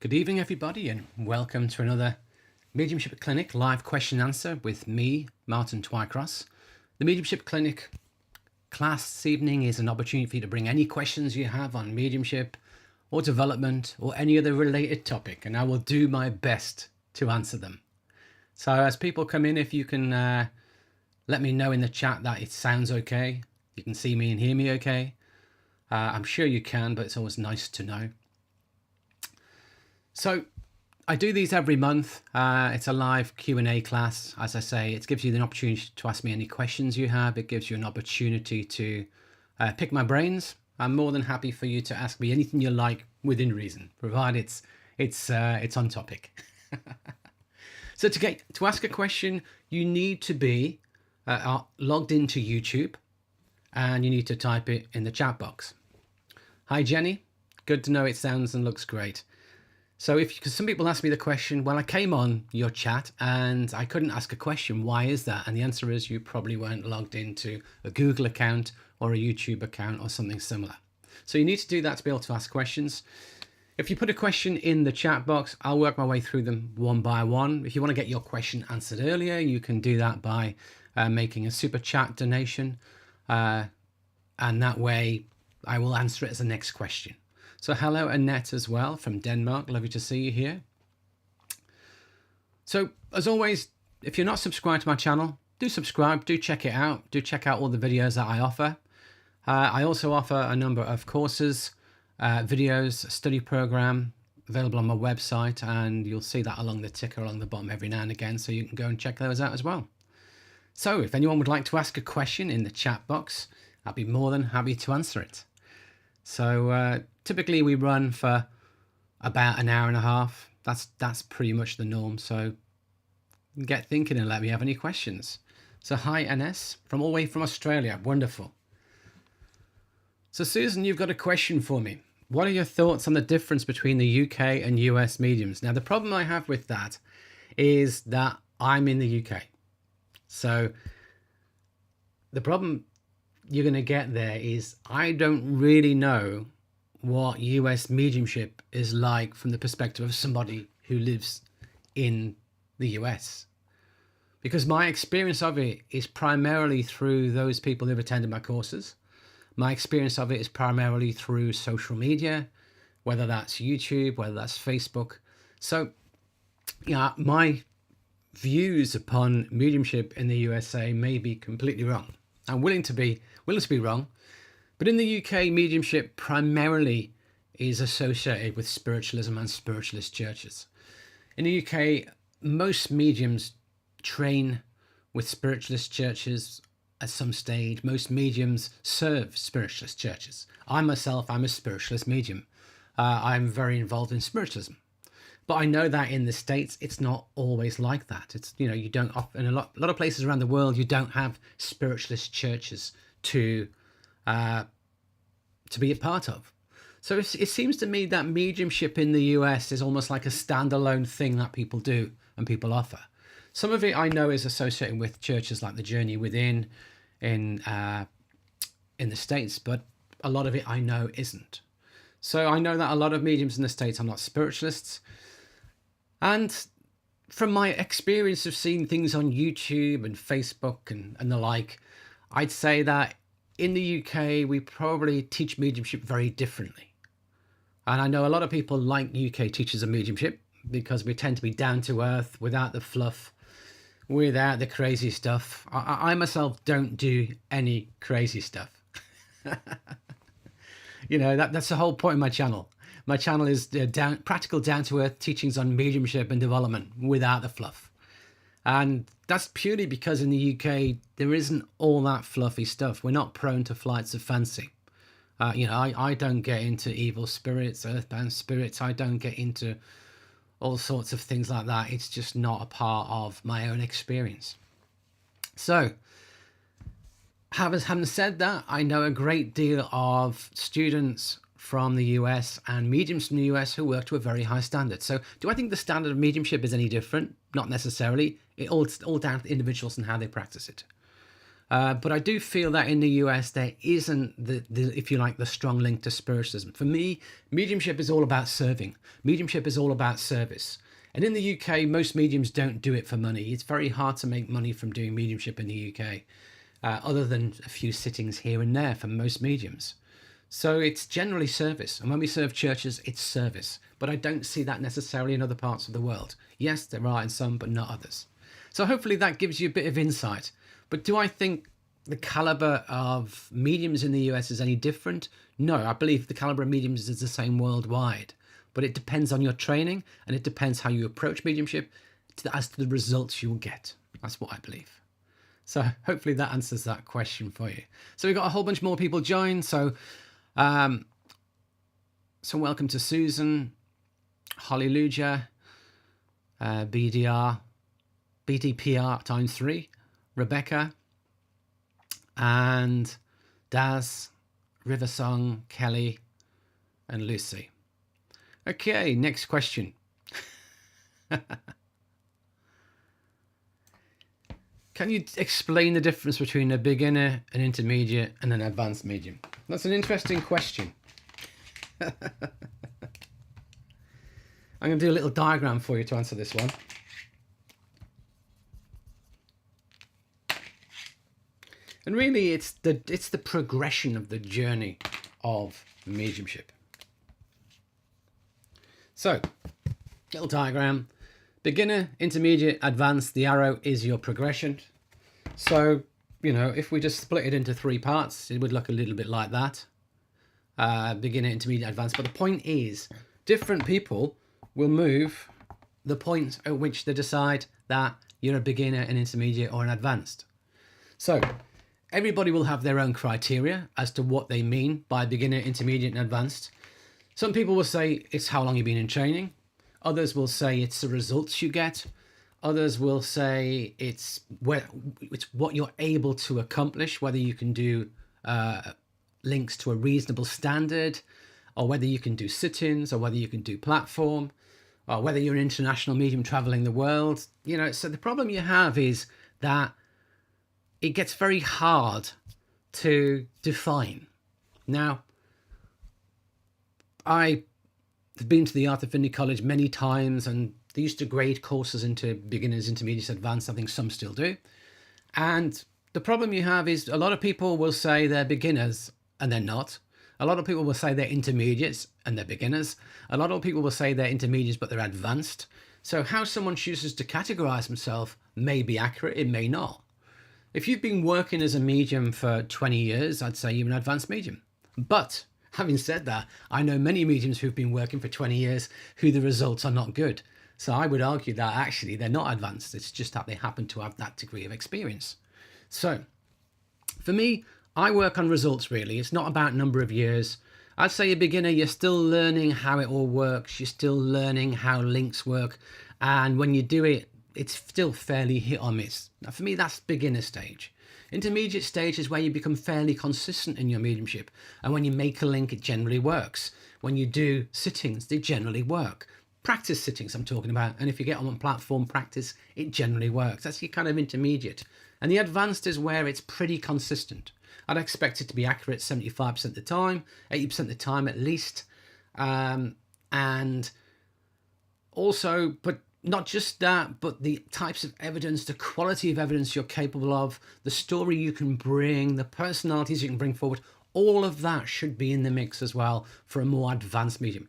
Good evening, everybody, and welcome to another Mediumship Clinic live question and answer with me, Martin Twycross. The Mediumship Clinic class this evening is an opportunity for you to bring any questions you have on mediumship or development or any other related topic, and I will do my best to answer them. So as people come in, if you can let me know in the chat that it sounds okay, you can see me and hear me okay. I'm sure you can, but it's always nice to know. So I do these every month. It's a live Q&A class. As I say, it gives you the opportunity to ask me any questions you have. It gives you an opportunity to pick my brains. I'm more than happy for you to ask me anything you like within reason, provided it's on topic. So to ask a question, you need to be logged into YouTube, and you need to type it in the chat box. Hi Jenny, good to know it sounds and looks great. So because some people ask me the question, well, I came on your chat and I couldn't ask a question. Why is that? And the answer is you probably weren't logged into a Google account or a YouTube account or something similar. So you need to do that to be able to ask questions. If you put a question in the chat box, I'll work my way through them one by one. If you want to get your question answered earlier, you can do that by making a super chat donation. And that way I will answer it as the next question. So hello Annette as well from Denmark. Lovely to see you here. So as always, if you're not subscribed to my channel, do subscribe, do check it out. Do check out all the videos that I offer. I also offer a number of courses, videos, study program available on my website, and you'll see that along the ticker along the bottom every now and again, so you can go and check those out as well. So if anyone would like to ask a question in the chat box, I'll be more than happy to answer it. So typically we run for about an hour and a half. That's pretty much the norm. So get thinking and let me have any questions. So hi NS from all the way from Australia. Wonderful. So Susan, you've got a question for me. What are your thoughts on the difference between the UK and US mediums? Now the problem I have with that is that I'm in the UK. So the problem you're going to get there is I don't really know what US mediumship is like from the perspective of somebody who lives in the US, because my experience of it is primarily through those people who've attended my courses. My experience of it is primarily through social media, whether that's YouTube, whether that's Facebook. So yeah, my views upon mediumship in the USA may be completely wrong. I'm willing to be wrong, but in the UK, mediumship primarily is associated with spiritualism and spiritualist churches. In the UK, most mediums train with spiritualist churches at some stage. Most mediums serve spiritualist churches. I myself, I'm a spiritualist medium. I'm very involved in spiritualism. But I know that in the States, it's not always like that. It's, you know, you don't often, in a lot of places around the world, you don't have spiritualist churches to be a part of. So it seems to me that mediumship in the US is almost like a standalone thing that people do and people offer. Some of it I know is associated with churches like the Journey Within in the States, but a lot of it I know isn't. So I know that a lot of mediums in the States are not spiritualists. And from my experience of seeing things on YouTube and Facebook and the like, I'd say that in the UK, we probably teach mediumship very differently. And I know a lot of people like UK teachers of mediumship because we tend to be down to earth, without the fluff, without the crazy stuff. I myself don't do any crazy stuff. You know, that's the whole point of my channel. My channel is practical, down-to-earth teachings on mediumship and development without the fluff. And that's purely because in the UK, there isn't all that fluffy stuff. We're not prone to flights of fancy. You know, I don't get into evil spirits, earthbound spirits. I don't get into all sorts of things like that. It's just not a part of my own experience. So, having said that, I know a great deal of students from the US and mediums from the US who work to a very high standard. So do I think the standard of mediumship is any different? Not necessarily. It's all down to the individuals and how they practice it. But I do feel that in the US, there isn't if you like, the strong link to spiritualism. For me, mediumship is all about serving. Mediumship is all about service. And in the UK, most mediums don't do it for money. It's very hard to make money from doing mediumship in the UK, other than a few sittings here and there for most mediums. So it's generally service. And when we serve churches, it's service. But I don't see that necessarily in other parts of the world. Yes, there are in some, but not others. So hopefully that gives you a bit of insight. But do I think the caliber of mediums in the US is any different? No, I believe the caliber of mediums is the same worldwide. But it depends on your training, and it depends how you approach mediumship as to the results you'll get. That's what I believe. So hopefully that answers that question for you. So we've got a whole bunch more people join. So welcome to Susan, Hallelujah, BDPR ×3, Rebecca, and Daz, Riversong, Kelly, and Lucy. Okay, next question. Can you explain the difference between a beginner, an intermediate, and an advanced medium? That's an interesting question. I'm going to do a little diagram for you to answer this one. And really, it's the progression of the journey of mediumship. So, little diagram. Beginner, intermediate, advanced. The arrow is your progression. So, you know, if we just split it into 3 parts, it would look a little bit like that. Beginner, intermediate, advanced. But the point is, different people will move the point at which they decide that you're a beginner, an intermediate, or an advanced. So, everybody will have their own criteria as to what they mean by beginner, intermediate, and advanced. Some people will say it's how long you've been in training. Others will say it's the results you get. Others will say it's what you're able to accomplish, whether you can do links to a reasonable standard, or whether you can do sit-ins, or whether you can do platform, or whether you're an international medium traveling the world. You know, so the problem you have is that it gets very hard to define. Now, I have been to the Art Affinity College many times, and they used to grade courses into beginners, intermediates, advanced. I think some still do. And the problem you have is a lot of people will say they're beginners and they're not. A lot of people will say they're intermediates and they're beginners. A lot of people will say they're intermediates but they're advanced. So how someone chooses to categorize themselves may be accurate, it may not. If you've been working as a medium for 20 years, I'd say you're an advanced medium. But having said that, I know many mediums who've been working for 20 years who the results are not good. So I would argue that actually they're not advanced. It's just that they happen to have that degree of experience. So for me, I work on results really. It's not about number of years. I'd say a beginner, you're still learning how it all works. You're still learning how links work. And when you do it, it's still fairly hit or miss. Now for me, that's beginner stage. Intermediate stage is where you become fairly consistent in your mediumship. And when you make a link, it generally works. When you do sittings, they generally work. Practice sittings I'm talking about. And if you get on platform practice, it generally works. That's your kind of intermediate. And the advanced is where it's pretty consistent. I'd expect it to be accurate 75% of the time, 80% of the time at least. And also, but not just that, but the types of evidence, the quality of evidence you're capable of, the story you can bring, the personalities you can bring forward, all of that should be in the mix as well for a more advanced medium.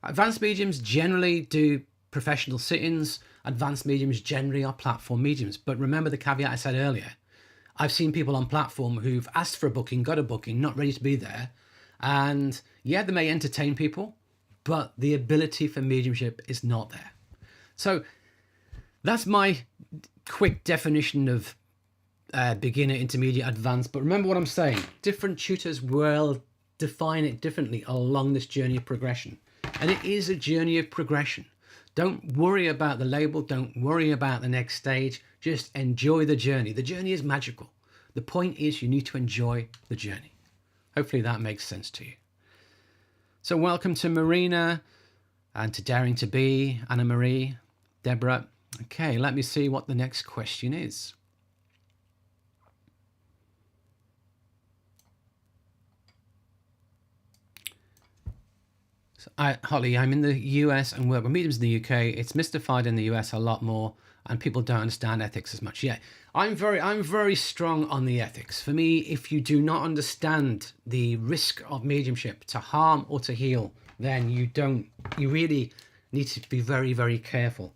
Advanced mediums generally do professional sit-ins. Advanced mediums generally are platform mediums. But remember the caveat I said earlier. I've seen people on platform who've asked for a booking, got a booking, not ready to be there. And yeah, they may entertain people, but the ability for mediumship is not there. So that's my quick definition of beginner, intermediate, advanced. But remember what I'm saying. Different tutors will define it differently along this journey of progression. And it is a journey of progression. Don't worry about the label. Don't worry about the next stage. Just enjoy the journey. The journey is magical. The point is you need to enjoy the journey. Hopefully that makes sense to you. So welcome to Marina and to Daring to Be, Anna Marie, Deborah. Okay, let me see what the next question is. Holly, I'm in the US and work with mediums in the UK. It's mystified in the US a lot more, and people don't understand ethics as much. Yeah, I'm very strong on the ethics. For me, if you do not understand the risk of mediumship to harm or to heal, then you really need to be very careful.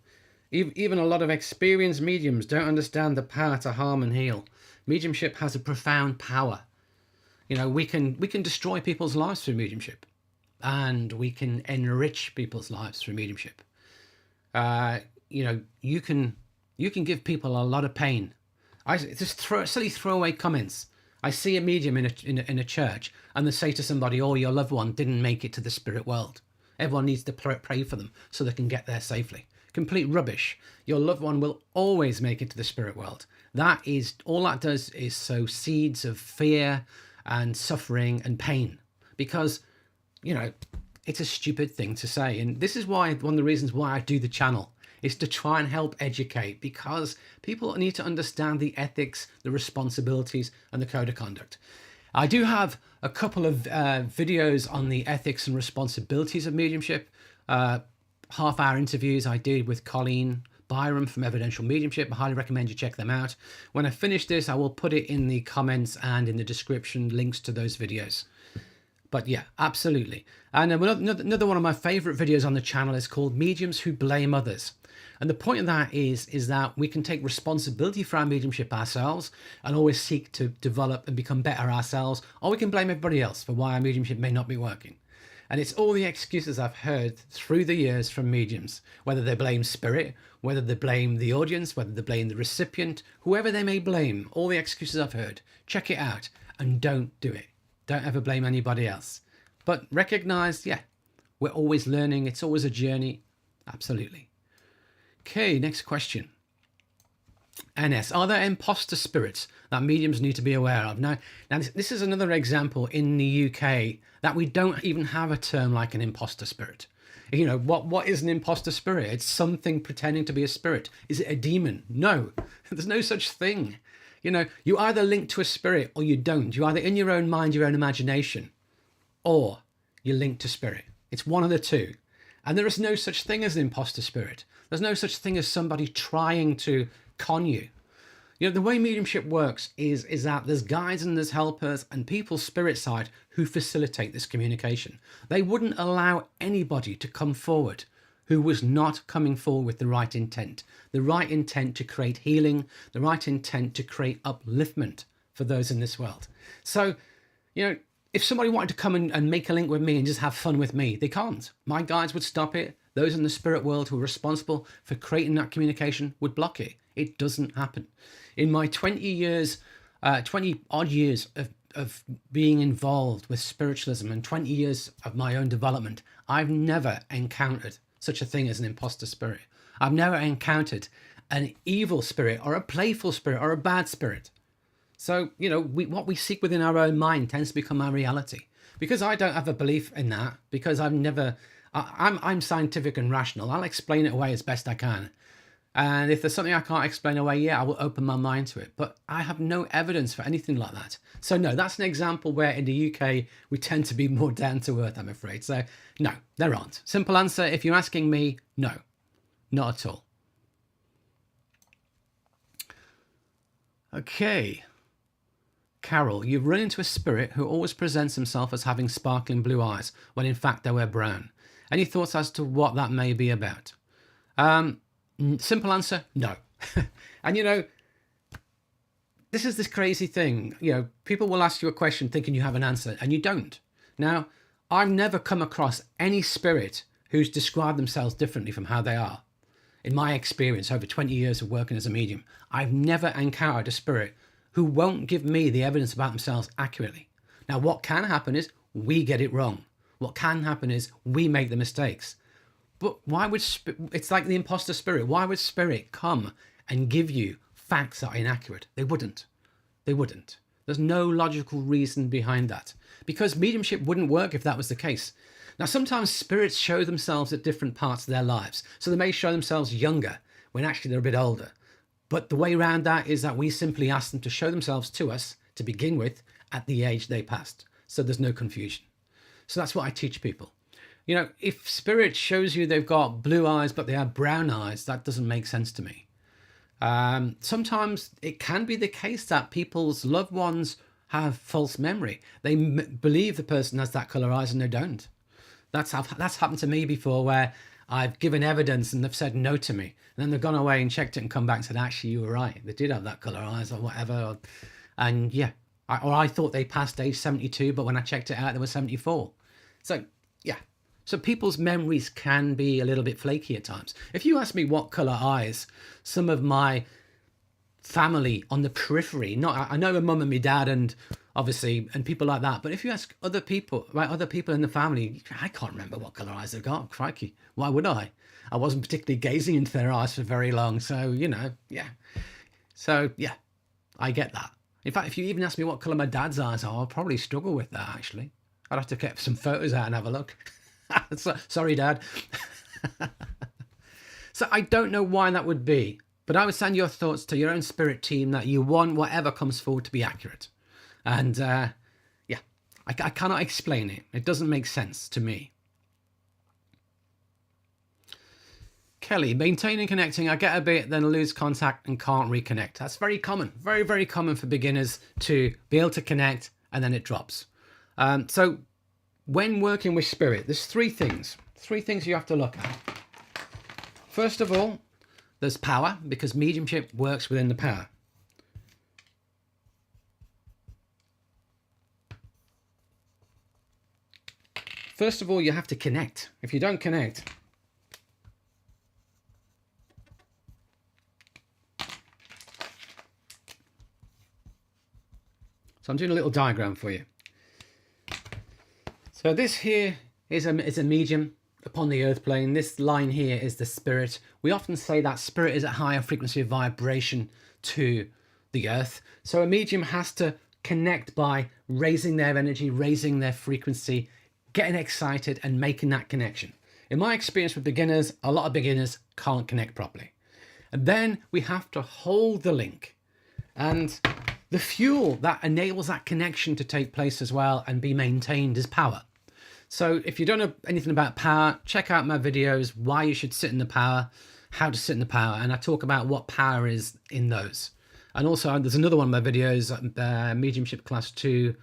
Even a lot of experienced mediums don't understand the power to harm and heal. Mediumship has a profound power. You know, we can destroy people's lives through mediumship, and we can enrich people's lives through mediumship. You know, you can give people a lot of pain. I just silly throwaway comments. I see a medium in a church, and they say to somebody, "Oh, your loved one didn't make it to the spirit world. Everyone needs to pray for them so they can get there safely." Complete rubbish. Your loved one will always make it to the spirit world. That is all that does is sow seeds of fear and suffering and pain, because, you know, it's a stupid thing to say. And this is why one of the reasons why I do the channel is to try and help educate, because people need to understand the ethics, the responsibilities, and the code of conduct. I do have a couple of videos on the ethics and responsibilities of mediumship, half-hour interviews I did with Colleen Byram from Evidential Mediumship. I highly recommend you check them out. When I finish this, I will put it in the comments and in the description, links to those videos. But yeah, absolutely. And another one of my favorite videos on the channel is called Mediums Who Blame Others. And the point of that is that we can take responsibility for our mediumship ourselves and always seek to develop and become better ourselves, or we can blame everybody else for why our mediumship may not be working. And it's all the excuses I've heard through the years from mediums, whether they blame spirit, whether they blame the audience, whether they blame the recipient, whoever they may blame, all the excuses I've heard. Check it out and don't do it. Don't ever blame anybody else. But recognize, yeah, we're always learning. It's always a journey. Absolutely. Okay, next question. NS, are there imposter spirits that mediums need to be aware of? Now this is another example in the UK that we don't even have a term like an imposter spirit. You know, what is an imposter spirit? It's something pretending to be a spirit. Is it a demon? No, there's no such thing. You know, you either link to a spirit or you don't. You're either in your own mind, your own imagination, or you're linked to spirit. It's one of the two. And there is no such thing as an imposter spirit. There's no such thing as somebody trying to con you. You know, the way mediumship works is that there's guides and there's helpers and people spirit side who facilitate this communication. They wouldn't allow anybody to come forward who was not coming forward with the right intent to create healing, the right intent to create upliftment for those in this world. So, you know, if somebody wanted to come and make a link with me and just have fun with me, they can't. My guides would stop it. Those in the spirit world who are responsible for creating that communication would block it. It doesn't happen. In my 20 odd years of being involved with spiritualism and 20 years of my own development, I've never encountered such a thing as an imposter spirit. I've never encountered an evil spirit or a playful spirit or a bad spirit. So, you know, what we seek within our own mind tends to become our reality. Because I don't have a belief in that, because I'm scientific and rational. I'll explain it away as best I can. And if there's something I can't explain away, yeah, I will open my mind to it. But I have no evidence for anything like that. So no, that's an example where in the UK, we tend to be more down to earth, I'm afraid. So no, there aren't. Simple answer, if you're asking me, no, not at all. Okay. Carol, you've run into a spirit who always presents himself as having sparkling blue eyes, when in fact they were brown. Any thoughts as to what that may be about? Simple answer, no. And you know, this is this crazy thing. You know, people will ask you a question thinking you have an answer and you don't. Now, I've never come across any spirit who's described themselves differently from how they are. In my experience, over 20 years of working as a medium, I've never encountered a spirit who won't give me the evidence about themselves accurately. Now, what can happen is we get it wrong. What can happen is we make the mistakes. But why would it's like the imposter spirit? Why would spirit come and give you facts that are inaccurate? They wouldn't. They wouldn't. There's no logical reason behind that, because mediumship wouldn't work if that was the case. Now, sometimes spirits show themselves at different parts of their lives. So they may show themselves younger when actually they're a bit older. But the way around that is that we simply ask them to show themselves to us to begin with at the age they passed. So there's no confusion. So that's what I teach people. You know, if spirit shows you they've got blue eyes but they have brown eyes, that doesn't make sense to me. Sometimes it can be the case that people's loved ones have false memory. They believe the person has that color eyes and they don't. That's happened to me before, where I've given evidence and they've said no to me. And then they've gone away and checked it and come back and said, actually, you were right. They did have that color eyes or whatever. And yeah, I thought they passed age 72, but when I checked it out, they were 74. So yeah. So people's memories can be a little bit flaky at times. If you ask me what color eyes some of my family on the periphery, not, I know my mum and my dad and obviously, and people like that, but if you ask other people, right, other people in the family, I can't remember what color eyes they've got. Crikey, why would I? I wasn't particularly gazing into their eyes for very long. So, you know, yeah. So, yeah, I get that. In fact, if you even ask me what color my dad's eyes are, I'll probably struggle with that, actually. I'd have to get some photos out and have a look. Sorry, Dad. So I don't know why that would be, but I would send your thoughts to your own spirit team that you want whatever comes forward to be accurate. And yeah, I cannot explain it. It doesn't make sense to me. Kelly, maintaining connecting. I get a bit, then lose contact and can't reconnect. That's very common. Very, very common for beginners to be able to connect and then it drops. So when working with spirit, there's three things you have to look at. First of all, there's power, because mediumship works within the power. First of all, you have to connect. If you don't connect, so I'm doing a little diagram for you. So this here is a medium upon the earth plane. This line here is the spirit. We often say that spirit is at higher frequency of vibration to the earth. So a medium has to connect by raising their energy, raising their frequency, getting excited and making that connection. In my experience with beginners, a lot of beginners can't connect properly. And then we have to hold the link. And the fuel that enables that connection to take place as well and be maintained is power. So if you don't know anything about power, check out my videos, why you should sit in the power, how to sit in the power, and I talk about what power is in those. And also there's another one of my videos, Mediumship Class 2,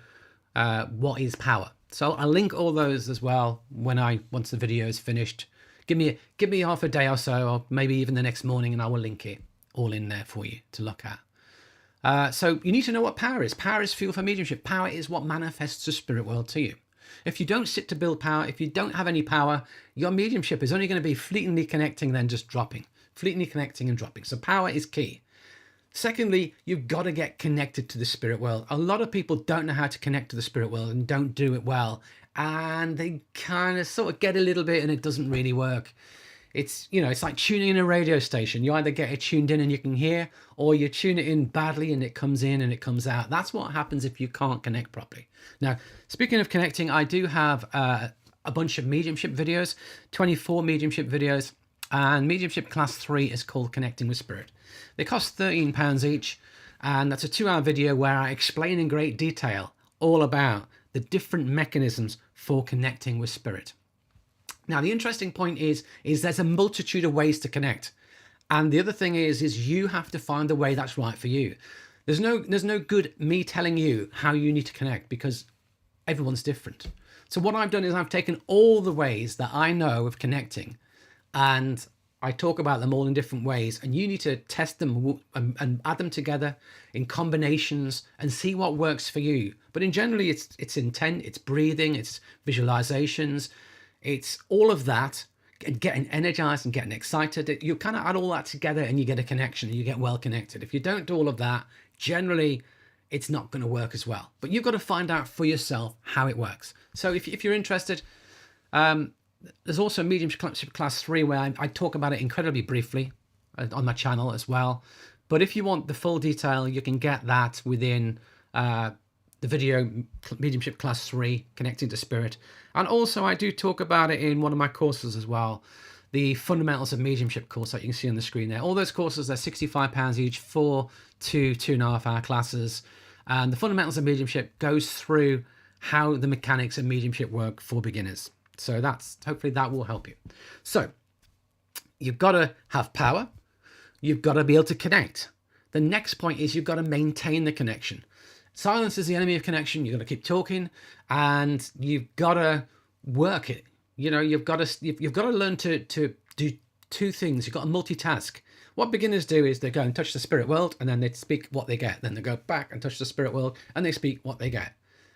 what is power? So I'll link all those as well once the video is finished. Give me half a day or so, or maybe even the next morning, and I will link it all in there for you to look at. So you need to know what power is. Power is fuel for mediumship. Power is what manifests the spirit world to you. If you don't sit to build power, if you don't have any power, your mediumship is only going to be fleetingly connecting, then just dropping. Fleetingly connecting and dropping. So power is key. Secondly, you've got to get connected to the spirit world. A lot of people don't know how to connect to the spirit world and don't do it well. And they kind of sort of get a little bit and it doesn't really work. It's, you know, it's like tuning in a radio station. You either get it tuned in and you can hear, or you tune it in badly and it comes in and it comes out. That's what happens if you can't connect properly. Now, speaking of connecting, I do have a bunch of mediumship videos, 24 mediumship videos, and Mediumship Class 3 is called Connecting with Spirit. They cost £13 each, and that's a 2-hour video where I explain in great detail all about the different mechanisms for connecting with spirit. Now, the interesting point is there's a multitude of ways to connect. And the other thing is you have to find the way that's right for you. There's no good me telling you how you need to connect, because everyone's different. So what I've done is I've taken all the ways that I know of connecting, and I talk about them all in different ways, and you need to test them and add them together in combinations and see what works for you. But in generally, it's intent, it's breathing, it's visualizations, it's all of that, getting energized and getting excited. You kind of add all that together and you get a connection and you get well connected. If you don't do all of that, generally, it's not going to work as well. But you've got to find out for yourself how it works. So if you're interested, there's also Mediumship Class 3 where I talk about it incredibly briefly on my channel as well. But if you want the full detail, you can get that within the video Mediumship Class 3, Connecting to Spirit. And also I do talk about it in one of my courses as well, the Fundamentals of Mediumship course that you can see on the screen there. All those courses are £65 each, 4 to 2.5 hour classes. And the Fundamentals of Mediumship goes through how the mechanics of mediumship work for beginners. So hopefully that will help you. So you've got to have power. You've got to be able to connect. The next point is you've got to maintain the connection. Silence is the enemy of connection. You've got to keep talking, and you've got to work it. You've got to learn to do two things. You've got to multitask. What beginners do is they go and touch the spirit world, and then they speak what they get. Then they go back and touch the spirit world, and they speak what they get.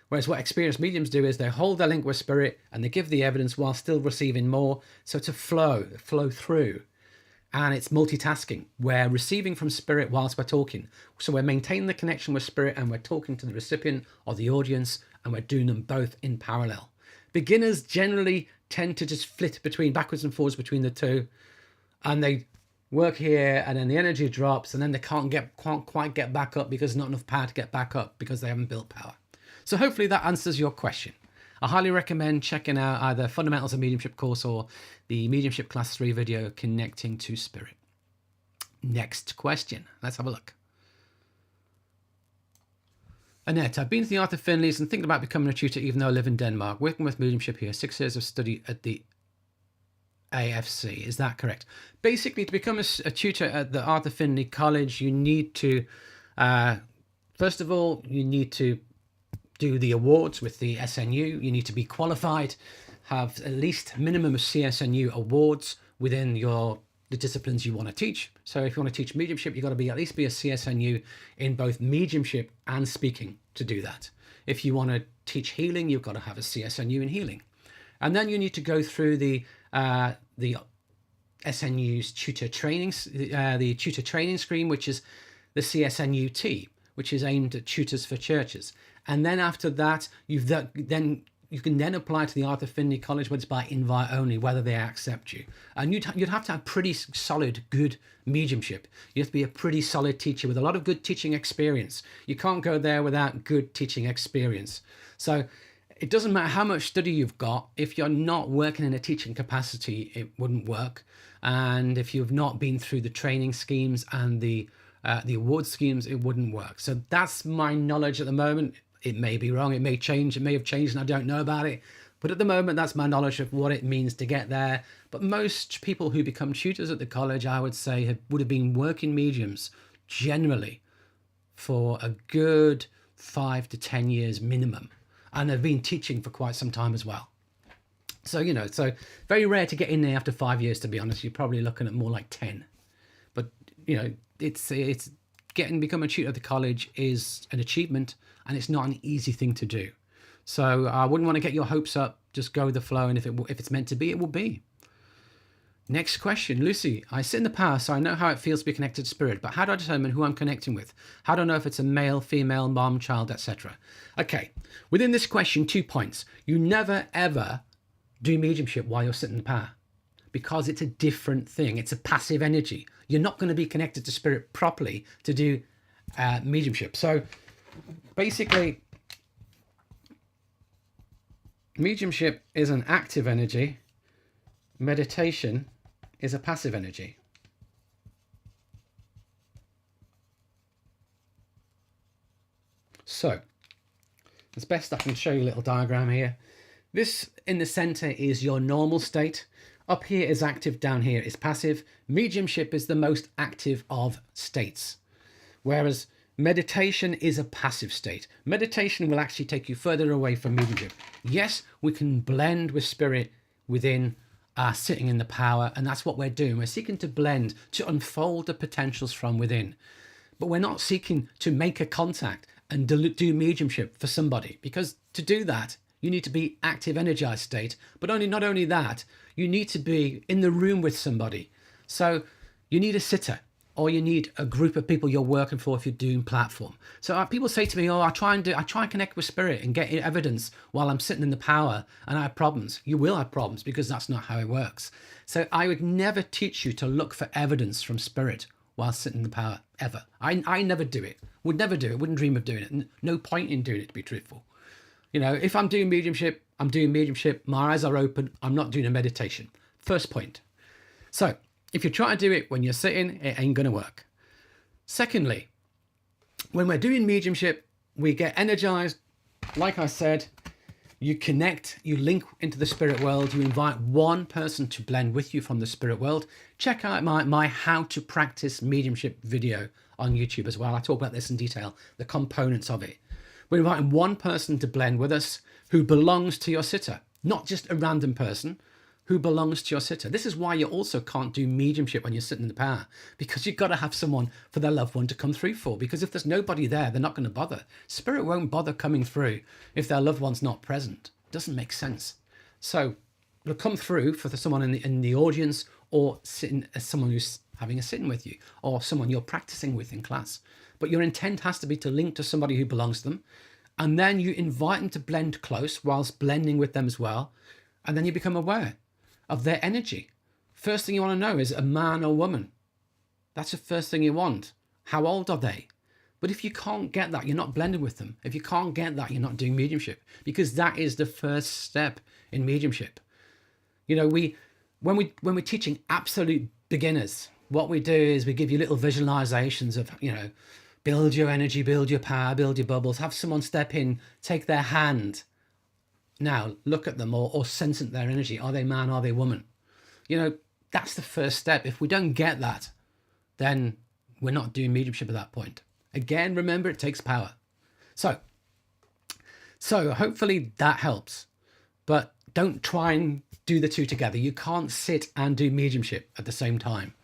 Whereas what experienced mediums do is they hold their link with spirit, and they give the evidence while still receiving more. So to flow through. And it's multitasking. We're receiving from spirit whilst we're talking. So we're maintaining the connection with spirit, and we're talking to the recipient or the audience, and we're doing them both in parallel. Beginners generally tend to just flit backwards and forwards between the two, and they work here, and then the energy drops, and then they can't quite get back up because there's not enough power to get back up because they haven't built power. So hopefully that answers your question. I highly recommend checking out either Fundamentals of Mediumship course or the Mediumship Class 3 video, Connecting to Spirit. Next question. Let's have a look. Annette, I've been to the Arthur Finleys and thinking about becoming a tutor even though I live in Denmark. Working with mediumship here, 6 years of study at the AFC. Is that correct? Basically, to become a tutor at the Arthur Finley College, you need to, first of all, you need to do the awards with the SNU. You need to be qualified, have at least minimum of CSNU awards within the disciplines you want to teach. So if you want to teach mediumship, you've got to at least be a CSNU in both mediumship and speaking to do that. If you want to teach healing, you've got to have a CSNU in healing. And then you need to go through the SNU's tutor trainings, the tutor training scheme, which is the CSNUT, which is aimed at tutors for churches. And then after that, you can then apply to the Arthur Finley College, but it's by invite only, whether they accept you. And you'd have to have pretty solid, good mediumship. You have to be a pretty solid teacher with a lot of good teaching experience. You can't go there without good teaching experience. So it doesn't matter how much study you've got. If you're not working in a teaching capacity, it wouldn't work. And if you've not been through the training schemes and the award schemes, it wouldn't work. So that's my knowledge at the moment. It may be wrong. It may change. It may have changed and I don't know about it. But at the moment, that's my knowledge of what it means to get there. But most people who become tutors at the college, I would say, would have been working mediums generally for a good 5 to 10 years minimum. And they've been teaching for quite some time as well. So, so very rare to get in there after 5 years, to be honest. You're probably looking at more like 10. But, it's become a tutor at the college is an achievement, and it's not an easy thing to do. So I wouldn't want to get your hopes up. Just go with the flow, and if it's meant to be, it will be. Next question, Lucy. I sit in the power, so I know how it feels to be connected to spirit, but how do I determine who I'm connecting with? How do I know if it's a male, female, mom, child, etc.? Okay, within this question, 2 points. You never, ever do mediumship while you're sitting in the power, because it's a different thing. It's a passive energy. You're not going to be connected to spirit properly to do mediumship. So basically, mediumship is an active energy. Meditation is a passive energy. So as best I can show you a little diagram here. This in the center is your normal state. Up here is active, down here is passive. Mediumship is the most active of states, whereas meditation is a passive state. Meditation will actually take you further away from mediumship. Yes, we can blend with spirit within sitting in the power, and that's what we're doing. We're seeking to blend, to unfold the potentials from within. But we're not seeking to make a contact and do mediumship for somebody, because to do that, you need to be active, energized state. But not only that, you need to be in the room with somebody. So you need a sitter, or you need a group of people you're working for if you're doing platform. So people say to me, I try and connect with spirit and get evidence while I'm sitting in the power, and I have problems. You will have problems, because that's not how it works. So I would never teach you to look for evidence from spirit while sitting in the power, ever. I never do it. Would never do it. Wouldn't dream of doing it. No point in doing it, to be truthful. If I'm doing mediumship, I'm doing mediumship. My eyes are open. I'm not doing a meditation. First point. So if you try to do it when you're sitting, it ain't going to work. Secondly, when we're doing mediumship, we get energized, like I said, You connect, you link into the spirit world, you invite one person to blend with you from the spirit world. Check out my how to practice mediumship video on YouTube as well. I talk about this in detail, the components of it. We're inviting one person to blend with us who belongs to your sitter, not just a random person who belongs to your sitter. This is why you also can't do mediumship when you're sitting in the power, because you've got to have someone for their loved one to come through for, because if there's nobody there, they're not going to bother. Spirit won't bother coming through if their loved one's not present. It doesn't make sense. So it'll come through for someone in the audience, or sitting as someone who's having a sitting with you, or someone you're practicing with in class. But your intent has to be to link to somebody who belongs to them, and then you invite them to blend close whilst blending with them as well, and then you become aware of their energy. First thing you want to know is a man or woman. That's the first thing you want. How old are they? But if you can't get that, you're not blending with them. If you can't get that, you're not doing mediumship, because that is the first step in mediumship. You know, when we're teaching absolute beginners, what we do is we give you little visualizations of, you know, build your energy, build your power, build your bubbles. Have someone step in, take their hand. Now look at them, or sense their energy. Are they man? Are they woman? You know, that's the first step. If we don't get that, then we're not doing mediumship at that point. Again, remember, it takes power. So hopefully that helps, but don't try and do the two together. You can't sit and do mediumship at the same time.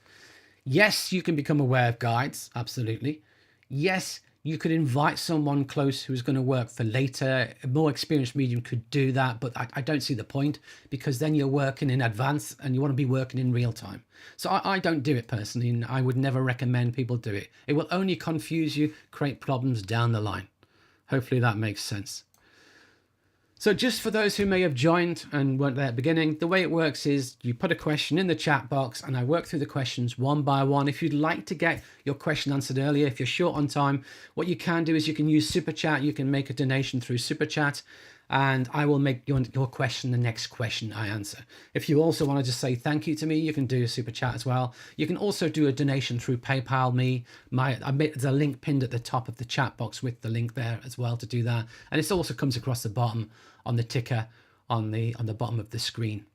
Yes, you can become aware of guides. Absolutely. Yes, you could invite someone close who's going to work for later. A more experienced medium could do that, but I don't see the point, because then you're working in advance and you want to be working in real time. So I don't do it personally, and I would never recommend people do it. It will only confuse you, create problems down the line. Hopefully that makes sense. So just for those who may have joined and weren't there at the beginning, the way it works is you put a question in the chat box and I work through the questions one by one. If you'd like to get your question answered earlier, if you're short on time, what you can do is you can use Super Chat. You can make a donation through Super Chat, and I will make your question the next question I answer. If you also want to just say thank you to me, you can do a Super Chat as well. You can also do a donation through PayPal me. There's a link pinned at the top of the chat box with the link there as well to do that. And it also comes across the bottom on the ticker on the bottom of the screen,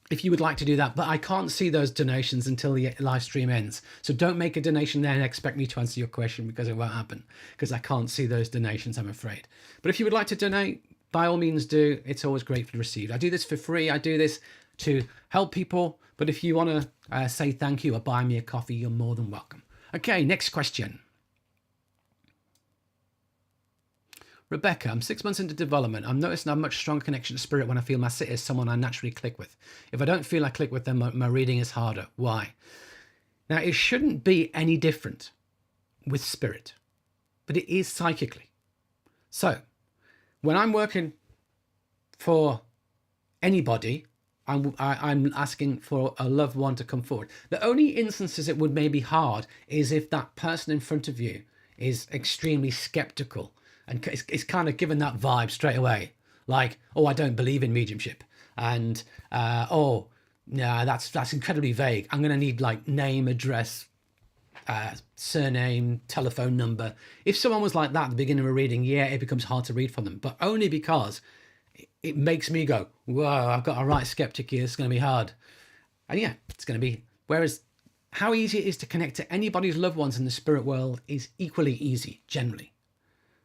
if you would like to do that. But I can't see those donations until the live stream ends. So don't make a donation there and expect me to answer your question, because it won't happen, because I can't see those donations, I'm afraid. But if you would like to donate, by all means do. It's always gratefully received. I do this for free. I do this to help people. But if you want to say thank you or buy me a coffee, you're more than welcome. Okay, next question. Rebecca, I'm 6 months into development. I'm noticing I have a much stronger connection to spirit when I feel my sitter is someone I naturally click with. If I don't feel I click with them, my reading is harder. Why? Now, it shouldn't be any different with spirit, but it is psychically. So when I'm working for anybody, I'm asking for a loved one to come forward. The only instances it would maybe hard is if that person in front of you is extremely skeptical, and it's kind of given that vibe straight away, like, oh, I don't believe in mediumship, and oh, no, that's incredibly vague. I'm going to need like name, address, surname, telephone number. If someone was like that at the beginning of a reading, yeah, it becomes hard to read from them, but only because it makes me go, whoa, I've got a right skeptic here. It's going to be hard. And yeah, it's going to be. Whereas how easy it is to connect to anybody's loved ones in the spirit world is equally easy, generally.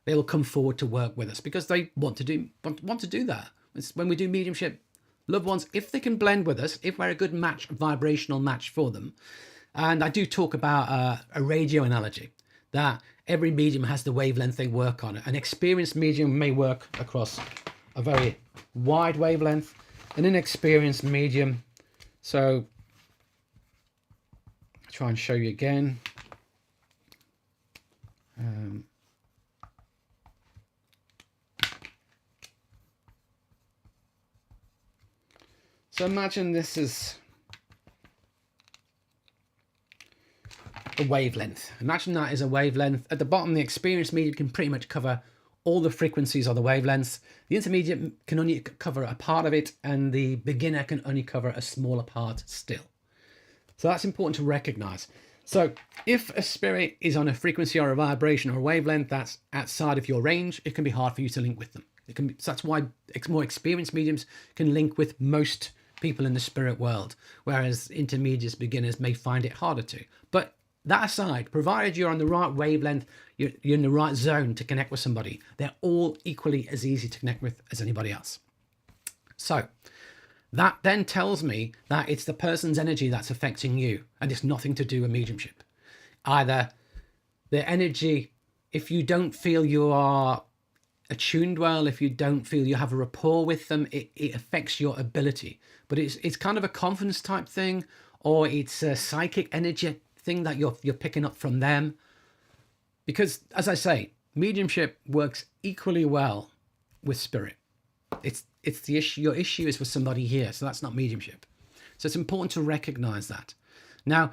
They will come forward to work with us because they want to do that. It's when we do mediumship, loved ones, if they can blend with us, if we're a good match, vibrational match for them. And I do talk about a radio analogy, that every medium has the wavelength they work on. An experienced medium may work across a very wide wavelength, an inexperienced medium. So I'll try and show you again. So imagine this is a wavelength. Imagine that is a wavelength. At the bottom, the experienced medium can pretty much cover all the frequencies of the wavelengths. The intermediate can only cover a part of it, and the beginner can only cover a smaller part still. So that's important to recognize. So if a spirit is on a frequency or a vibration or a wavelength that's outside of your range, it can be hard for you to link with them. So that's why more experienced mediums can link with most people in the spirit world, whereas intermediate beginners may find it harder to. But that aside, provided you're on the right wavelength, you're in the right zone to connect with somebody, they're all equally as easy to connect with as anybody else. So that then tells me that it's the person's energy that's affecting you, and it's nothing to do with mediumship. Either their energy, if you don't feel you are attuned well, if you don't feel you have a rapport with them, it affects your ability. But it's kind of a confidence type thing, or it's a psychic energy thing that you're picking up from them. Because, as I say, mediumship works equally well with spirit. It's the issue. Your issue is with somebody here, so that's not mediumship. So it's important to recognize that. Now,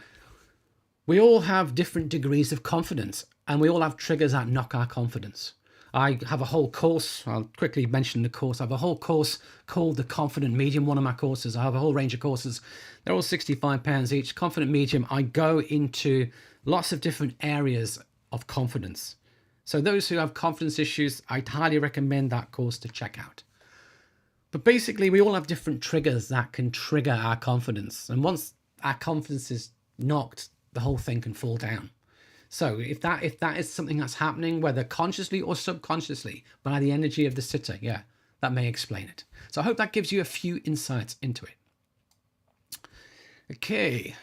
we all have different degrees of confidence, and we all have triggers that knock our confidence. I have a whole course. I'll quickly mention the course. I have a whole course called The Confident Medium, one of my courses. I have a whole range of courses. They're all £65 each. Confident Medium, I go into lots of different areas of confidence. So those who have confidence issues, I'd highly recommend that course to check out. But basically, we all have different triggers that can trigger our confidence. And once our confidence is knocked, the whole thing can fall down. So if that is something that's happening, whether consciously or subconsciously, by the energy of the sitter, yeah, that may explain it. So I hope that gives you a few insights into it. Okay.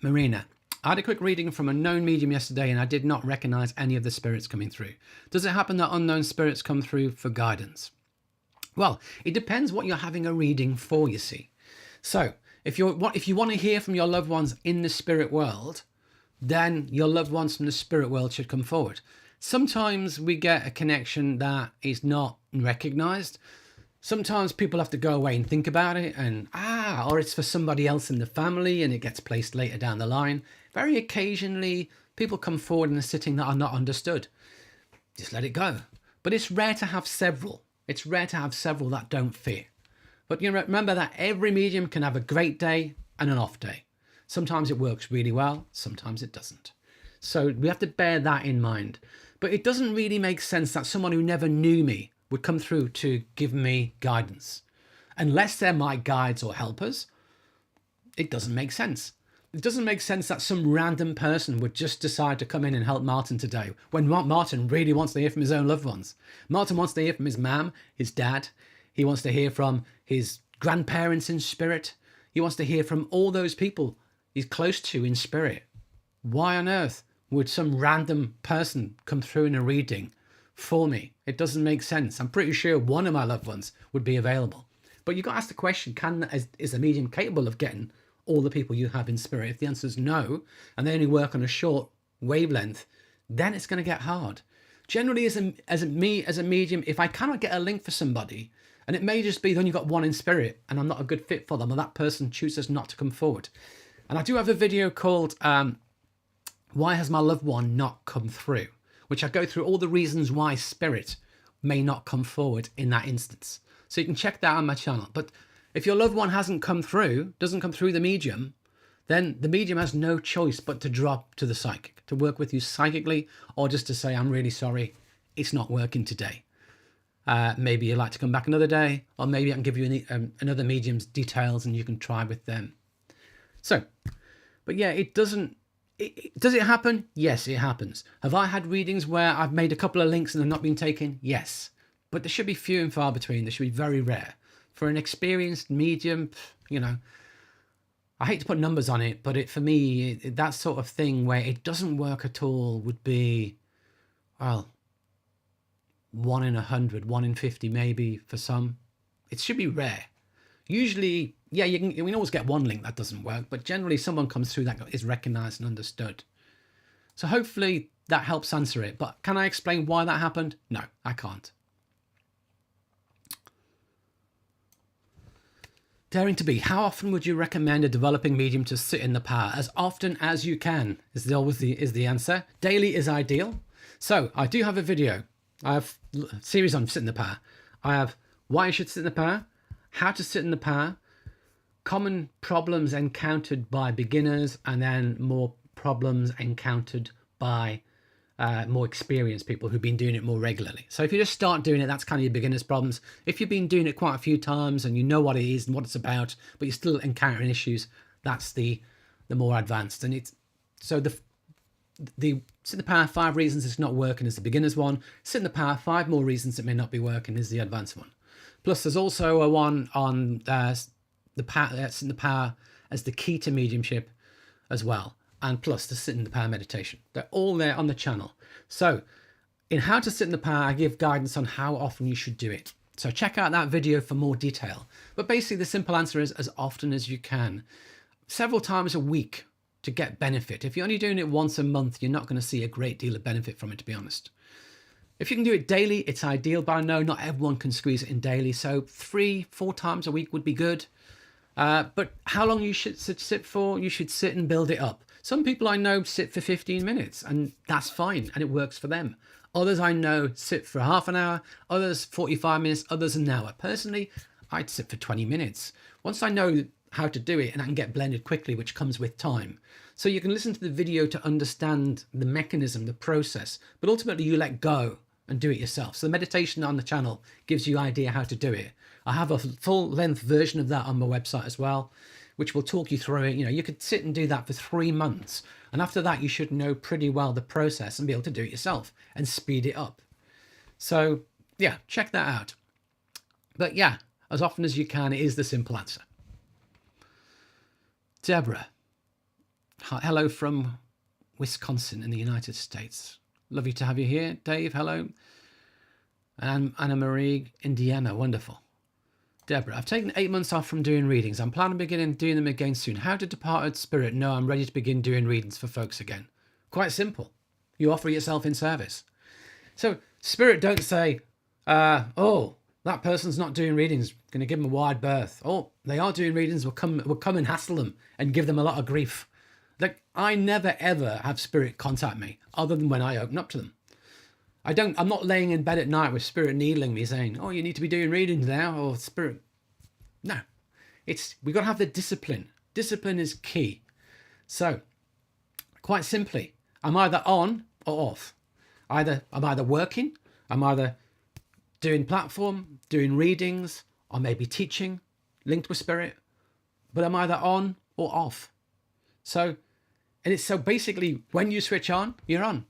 Marina, I had a quick reading from a known medium yesterday and I did not recognize any of the spirits coming through. Does it happen that unknown spirits come through for guidance? Well, it depends what you're having a reading for, you see. So if you want to hear from your loved ones in the spirit world, then your loved ones from the spirit world should come forward. Sometimes we get a connection that is not recognized. Sometimes people have to go away and think about it or it's for somebody else in the family and it gets placed later down the line. Very occasionally, people come forward in a sitting that are not understood. Just let it go. But it's rare to have several. It's rare to have several that don't fit. But you remember that every medium can have a great day and an off day. Sometimes it works really well, sometimes it doesn't. So we have to bear that in mind. But it doesn't really make sense that someone who never knew me would come through to give me guidance. Unless they're my guides or helpers, it doesn't make sense. It doesn't make sense that some random person would just decide to come in and help Martin today when Martin really wants to hear from his own loved ones. Martin wants to hear from his mum, his dad. He wants to hear from his grandparents in spirit. He wants to hear from all those people he's close to in spirit. Why on earth would some random person come through in a reading for me? It doesn't make sense. I'm pretty sure one of my loved ones would be available. But you've got to ask the question, is a medium capable of getting all the people you have in spirit? If the answer is no, and they only work on a short wavelength, then it's going to get hard. Generally, as a medium, if I cannot get a link for somebody, and it may just be that only got one in spirit and I'm not a good fit for them, or that person chooses not to come forward. And I do have a video called Why Has My Loved One Not Come Through? Which I go through all the reasons why spirit may not come forward in that instance. So you can check that on my channel. But if your loved one doesn't come through the medium, then the medium has no choice but to drop to the psychic, to work with you psychically, or just to say, I'm really sorry, it's not working today. Maybe you'd like to come back another day, or maybe I can give you another medium's details and you can try with them. So, but yeah, does it happen? Yes, it happens. Have I had readings where I've made a couple of links and they've not been taken? Yes. But there should be few and far between. There should be very rare. For an experienced medium, I hate to put numbers on it, but for me, that sort of thing where it doesn't work at all would be, well, 1 in 100, 1 in 50 maybe for some. It should be rare. Usually, yeah, we can always get one link that doesn't work, but generally someone comes through that is recognized and understood. So hopefully that helps answer it. But can I explain why that happened? No, I can't. Daring to be, how often would you recommend a developing medium to sit in the power? As often as you can is the answer. Daily is ideal. So I do have a video. I have a series on sit in the power. I have why you should sit in the power, how to sit in the power, common problems encountered by beginners, and then more problems encountered by more experienced people who've been doing it more regularly. So if you just start doing it, that's kind of your beginner's problems. If you've been doing it quite a few times and you know what it is and what it's about, but you're still encountering issues, that's the more advanced. And it's so the sit in the power 5 reasons it's not working is the beginner's one. Sit in the power 5 more reasons it may not be working is the advanced one. Plus, there's also a one on the power, sit in the power as the key to mediumship as well. And plus the sit in the power meditation. They're all there on the channel. So in how to sit in the power, I give guidance on how often you should do it. So check out that video for more detail. But basically the simple answer is as often as you can. Several times a week to get benefit. If you're only doing it once a month, you're not going to see a great deal of benefit from it, to be honest. If you can do it daily, it's ideal, but I know not everyone can squeeze it in daily. So 3-4 times a week would be good. But how long you should sit for? You should sit and build it up. Some people I know sit for 15 minutes and that's fine and it works for them. Others I know sit for half an hour, others 45 minutes, others an hour. Personally, I'd sit for 20 minutes. Once I know how to do it and I can get blended quickly, which comes with time. So you can listen to the video to understand the mechanism, the process, but ultimately you let go and do it yourself. So the meditation on the channel gives you an idea how to do it. I have a full length version of that on my website as well, which will talk you through it. You know, you could sit and do that for 3 months. And after that, you should know pretty well the process and be able to do it yourself and speed it up. So yeah, check that out. But yeah, as often as you can, it is the simple answer. Deborah, hello from Wisconsin in the United States. Lovely to have you here. Dave, hello. And Anna Marie, Indiana, wonderful. Deborah, I've taken 8 months off from doing readings. I'm planning on beginning doing them again soon. How did departed spirit know I'm ready to begin doing readings for folks again? Quite simple. You offer yourself in service. So spirit don't say, oh, that person's not doing readings, going to give them a wide berth. Oh, they are doing readings, we'll come and hassle them and give them a lot of grief. Like, I never ever have spirit contact me other than when I open up to them. I'm not laying in bed at night with spirit needling me saying, oh, you need to be doing readings now, or spirit. No, we got to have the discipline. Discipline is key. So quite simply, I'm either on or off. I'm either working, I'm either doing platform, doing readings, or maybe teaching, linked with spirit, but I'm either on or off. So basically when you switch on, you're on.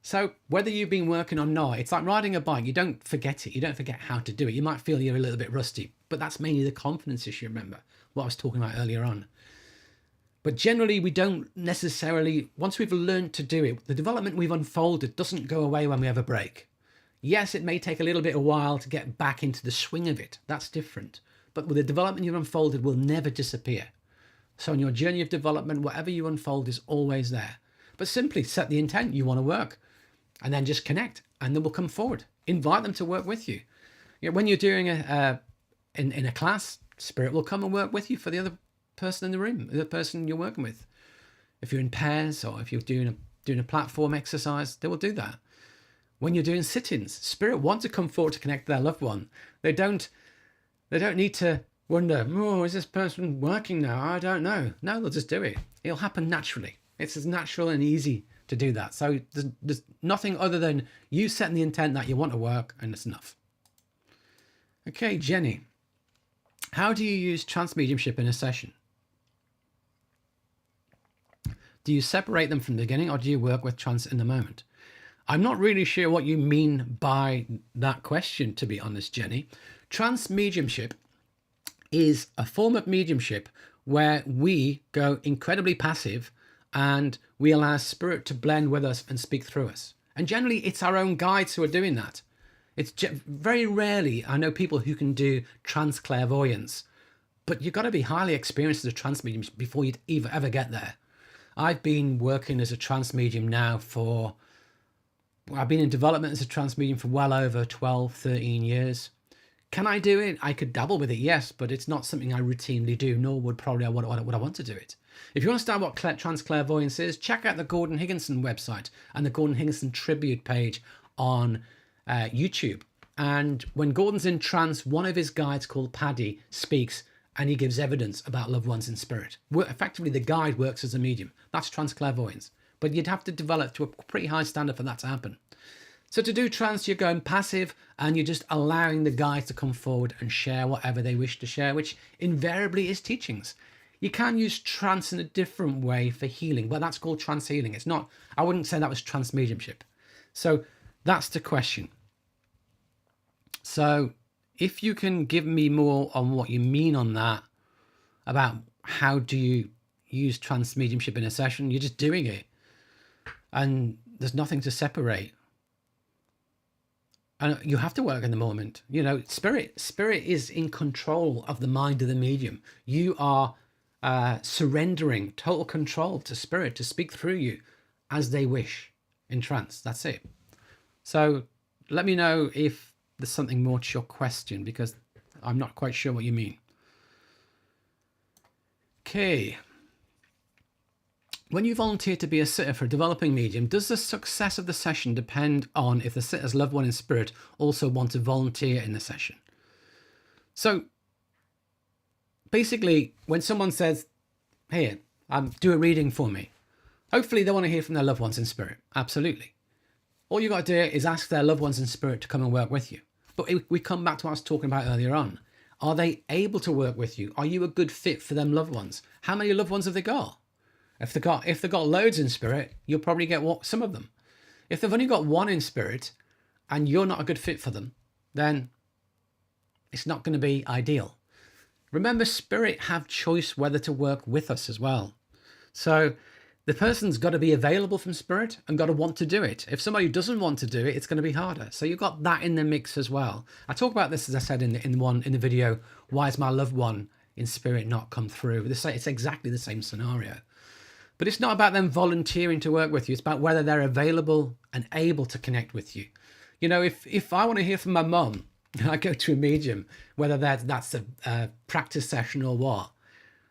So whether you've been working or not, it's like riding a bike. You don't forget it. You don't forget how to do it. You might feel you're a little bit rusty, but that's mainly the confidence issue, remember, what I was talking about earlier on. But generally, we don't necessarily, once we've learned to do it, the development we've unfolded doesn't go away when we have a break. Yes, it may take a little bit of while to get back into the swing of it. That's different. But with the development you've unfolded will never disappear. So on your journey of development, whatever you unfold is always there. But simply set the intent you want to work. And then just connect, and they will come forward. Invite them to work with you. When you're doing in a class, spirit will come and work with you for the other person in the room, the person you're working with. If you're in pairs or if you're doing a platform exercise, they will do that. When you're doing sit-ins, spirit want to come forward to connect to their loved one. They don't need to wonder, oh, is this person working now? I don't know. No, they'll just do it. It'll happen naturally. It's as natural and easy to do that. So there's nothing other than you setting the intent that you want to work, and it's enough. Okay, Jenny, how do you use trance mediumship in a session? Do you separate them from the beginning, or do you work with trance in the moment? I'm not really sure what you mean by that question, to be honest, Jenny. Trance mediumship is a form of mediumship where we go incredibly passive and we allow spirit to blend with us and speak through us. And generally, it's our own guides who are doing that. It's very rarely, I know people who can do trance clairvoyance, but you've got to be highly experienced as a trance medium before you'd ever get there. I've been working as a trance medium now I've been in development as a trance medium for well over 12, 13 years. Can I do it? I could dabble with it, yes, but it's not something I routinely do, nor would I want to do it. If you understand what trance clairvoyance is, check out the Gordon Higginson website and the Gordon Higginson tribute page on YouTube. And when Gordon's in trance, one of his guides called Paddy speaks and he gives evidence about loved ones in spirit. Effectively, the guide works as a medium. That's trance clairvoyance. but you'd have to develop to a pretty high standard for that to happen. So to do trance, you're going passive and you're just allowing the guides to come forward and share whatever they wish to share, which invariably is teachings. You can use trance in a different way for healing, but that's called trance healing. It's not, I wouldn't say that was trance mediumship. So that's the question. So if you can give me more on what you mean on that, about how do you use trance mediumship in a session, you're just doing it. And there's nothing to separate. And you have to work in the moment. You know, spirit is in control of the mind of the medium. You are surrendering total control to spirit to speak through you as they wish in trance. That's it. So let me know if there's something more to your question, because I'm not quite sure what you mean. Okay. When you volunteer to be a sitter for a developing medium, does the success of the session depend on if the sitter's loved one in spirit also want to volunteer in the session? So basically, when someone says, "Here, do a reading for me," hopefully they want to hear from their loved ones in spirit. Absolutely. All you got to do is ask their loved ones in spirit to come and work with you. But we come back to what I was talking about earlier on. Are they able to work with you? Are you a good fit for them loved ones? How many loved ones have they got? If they've got loads in spirit, you'll probably get some of them. If they've only got one in spirit and you're not a good fit for them, then it's not going to be ideal. Remember, spirit have choice whether to work with us as well. So the person's got to be available from spirit and got to want to do it. If somebody doesn't want to do it, it's going to be harder. So you've got that in the mix as well. I talk about this, as I said in the video, why is my loved one in spirit not come through? It's exactly the same scenario. But it's not about them volunteering to work with you. It's about whether they're available and able to connect with you. You know, if I want to hear from my mum, I go to a medium, whether that's a practice session or what,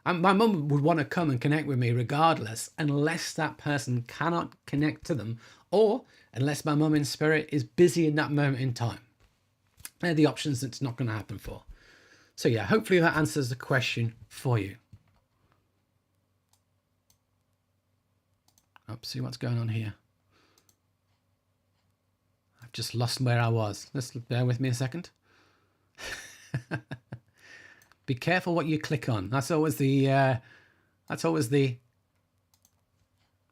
and my mum would want to come and connect with me regardless, unless that person cannot connect to them, or unless my mum in spirit is busy in that moment in time. They're the options that's not going to happen for. So yeah, hopefully that answers the question for you. See what's going on here. I've just lost where I was. Let's bear with me a second. Be careful what you click on. That's always the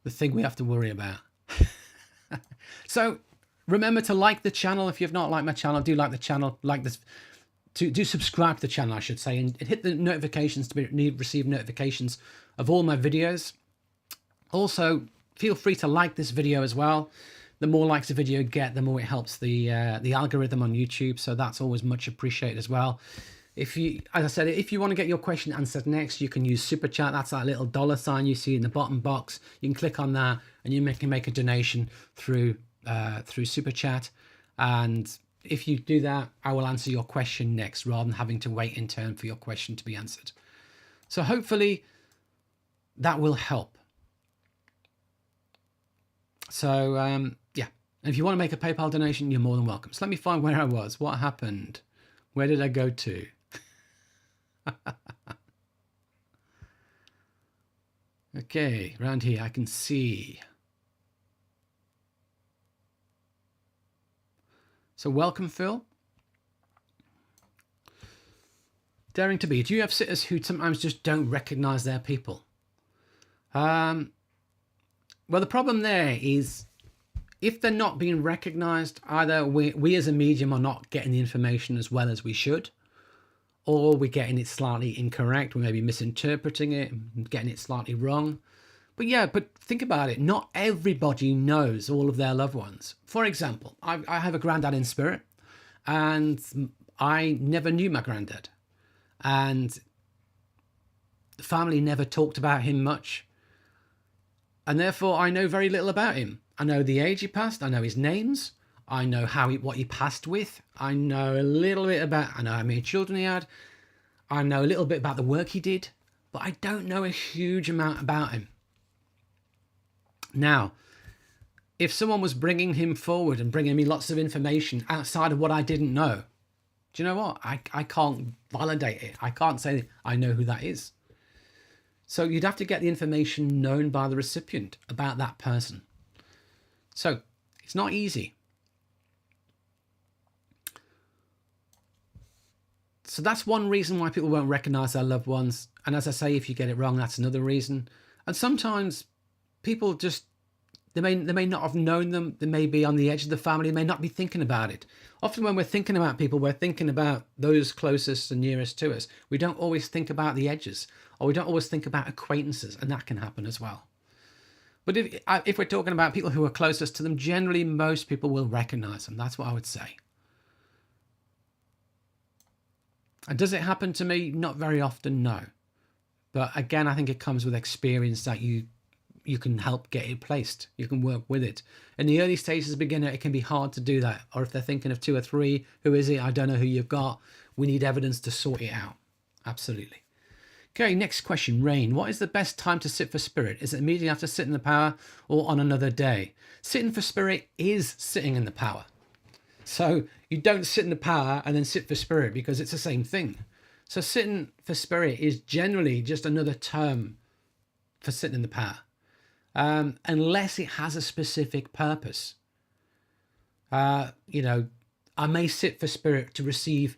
thing we have to worry about. So remember to like the channel. If you've not liked my channel, do like the channel. Like this. Do subscribe to the channel, I should say, and hit the notifications to receive notifications of all my videos. Also, feel free to like this video as well. The more likes a video get, the more it helps the algorithm on YouTube. So that's always much appreciated as well. If you, as I said, if you want to get your question answered next, you can use Super Chat. That's that little $ you see in the bottom box. You can click on that and you can make a donation through Super Chat. And if you do that, I will answer your question next rather than having to wait in turn for your question to be answered. So hopefully that will help. So, yeah, and if you want to make a PayPal donation, you're more than welcome. So let me find where I was. What happened? Where did I go to? Okay, around here I can see. So welcome, Phil. Daring to be. Do you have sitters who sometimes just don't recognize their people? Well, the problem there is if they're not being recognized, either we as a medium are not getting the information as well as we should, or we're getting it slightly incorrect. We may be misinterpreting it and getting it slightly wrong. But yeah, but think about it. Not everybody knows all of their loved ones. For example, I have a granddad in spirit, and I never knew my granddad. And the family never talked about him much. And therefore, I know very little about him. I know the age he passed. I know his names. I know what he passed with. I know a little bit about, I know how many children he had. I know a little bit about the work he did. But I don't know a huge amount about him. Now, if someone was bringing him forward and bringing me lots of information outside of what I didn't know, do you know what? I can't validate it. I can't say I know who that is. So you'd have to get the information known by the recipient about that person. So it's not easy. So that's one reason why people won't recognize their loved ones. And as I say, if you get it wrong, that's another reason. And sometimes people just, they may not have known them. They may be on the edge of the family, may not be thinking about it. Often when we're thinking about people, we're thinking about those closest and nearest to us. We don't always think about the edges, or we don't always think about acquaintances, and that can happen as well. But if we're talking about people who are closest to them, generally most people will recognize them. That's what I would say. And does it happen to me? Not very often, no. But again, I think it comes with experience that you can help get it placed. You can work with it. In the early stages as a beginner, it can be hard to do that. Or if they're thinking of 2 or 3, who is it? I don't know who you've got. We need evidence to sort it out. Absolutely. Okay, next question. Rain, what is the best time to sit for spirit? Is it immediately after sitting in the power or on another day? Sitting for spirit is sitting in the power. So you don't sit in the power and then sit for spirit, because it's the same thing. So sitting for spirit is generally just another term for sitting in the power, unless it has a specific purpose. I may sit for spirit to receive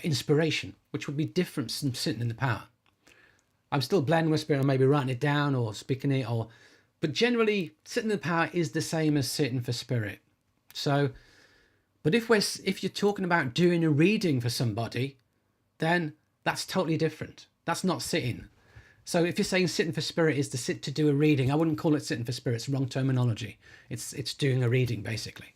inspiration, which would be different from sitting in the power. I'm still blending with spirit. I may be writing it down or speaking it, but generally sitting in the power is the same as sitting for spirit. So, but if you're talking about doing a reading for somebody, then that's totally different. That's not sitting. So if you're saying sitting for spirit is to sit to do a reading, I wouldn't call it sitting for spirit. It's wrong terminology. It's doing a reading, basically.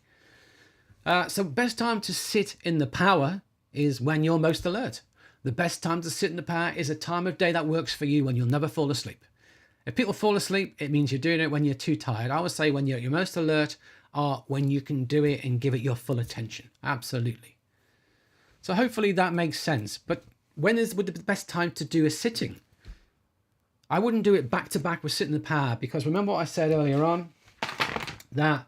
So best time to sit in the power is when you're most alert. The best time to sit in the power is a time of day that works for you, when you'll never fall asleep. If people fall asleep, it means you're doing it when you're too tired. I would say when you're most alert, or when you can do it and give it your full attention. Absolutely. So hopefully that makes sense. But when would be the best time to do a sitting? I wouldn't do it back to back with sitting in the power, because remember what I said earlier on, that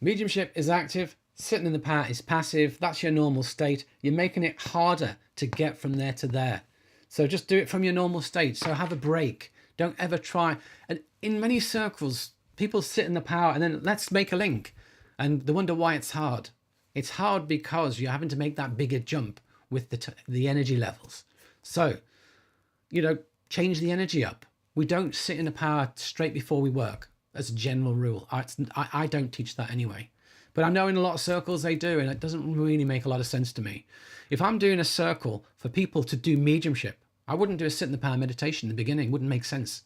mediumship is active, sitting in the power is passive. That's your normal state. You're making it harder to get from there to there. So just do it from your normal state. So have a break. Don't ever try. And in many circles, people sit in the power and then let's make a link. And they wonder why it's hard. It's hard because you're having to make that bigger jump with the energy levels. So, change the energy up. We don't sit in the power straight before we work, as a general rule. I don't teach that anyway. But I know in a lot of circles they do, and it doesn't really make a lot of sense to me. If I'm doing a circle for people to do mediumship, I wouldn't do a sit in the power meditation in the beginning. It wouldn't make sense.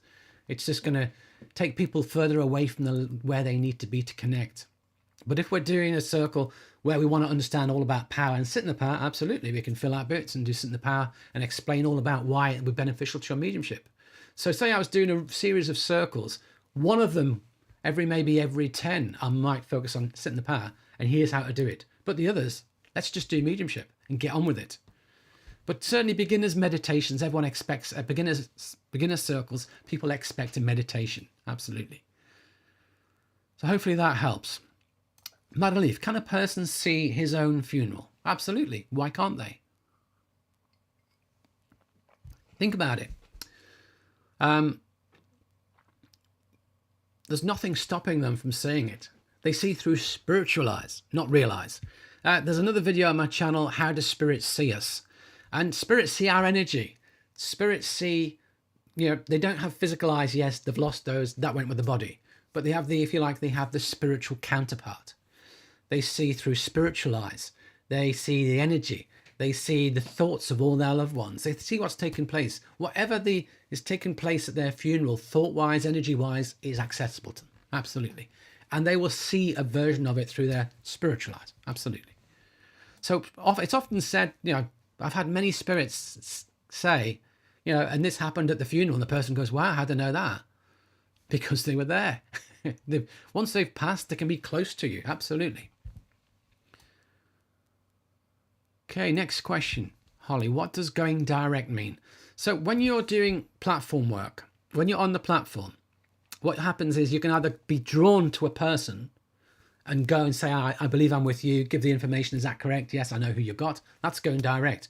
It's just going to take people further away from where they need to be to connect. But if we're doing a circle where we want to understand all about power and sit in the power, absolutely, we can fill out bits and do sit in the power and explain all about why it would be beneficial to your mediumship. So say I was doing a series of circles, one of them, maybe every 10, I might focus on sit in the power, and here's how to do it. But the others, let's just do mediumship and get on with it. But certainly beginners meditations, everyone expects, beginner circles, people expect a meditation, absolutely. So hopefully that helps. Madeleine, can a person see his own funeral? Absolutely. Why can't they? Think about it. There's nothing stopping them from seeing it. They see through spiritual eyes, not real eyes. There's another video on my channel, How Do Spirits See Us? And spirits see our energy. Spirits see, they don't have physical eyes. Yes, they've lost those. That went with the body. But they have if you like, they have the spiritual counterpart. They see through spiritual eyes. They see the energy. They see the thoughts of all their loved ones. They see what's taking place. Whatever is taking place at their funeral, thought-wise, energy-wise, is accessible to them. Absolutely. And they will see a version of it through their spiritual eyes. Absolutely. So it's often said, I've had many spirits say, and this happened at the funeral, and the person goes, wow, how'd they know that? Because they were there. Once they've passed, they can be close to you. Absolutely. Okay, next question. Holly, what does going direct mean? So when you're doing platform work, when you're on the platform, what happens is you can either be drawn to a person and go and say, I believe I'm with you, give the information, is that correct? Yes, I know who you got. That's going direct.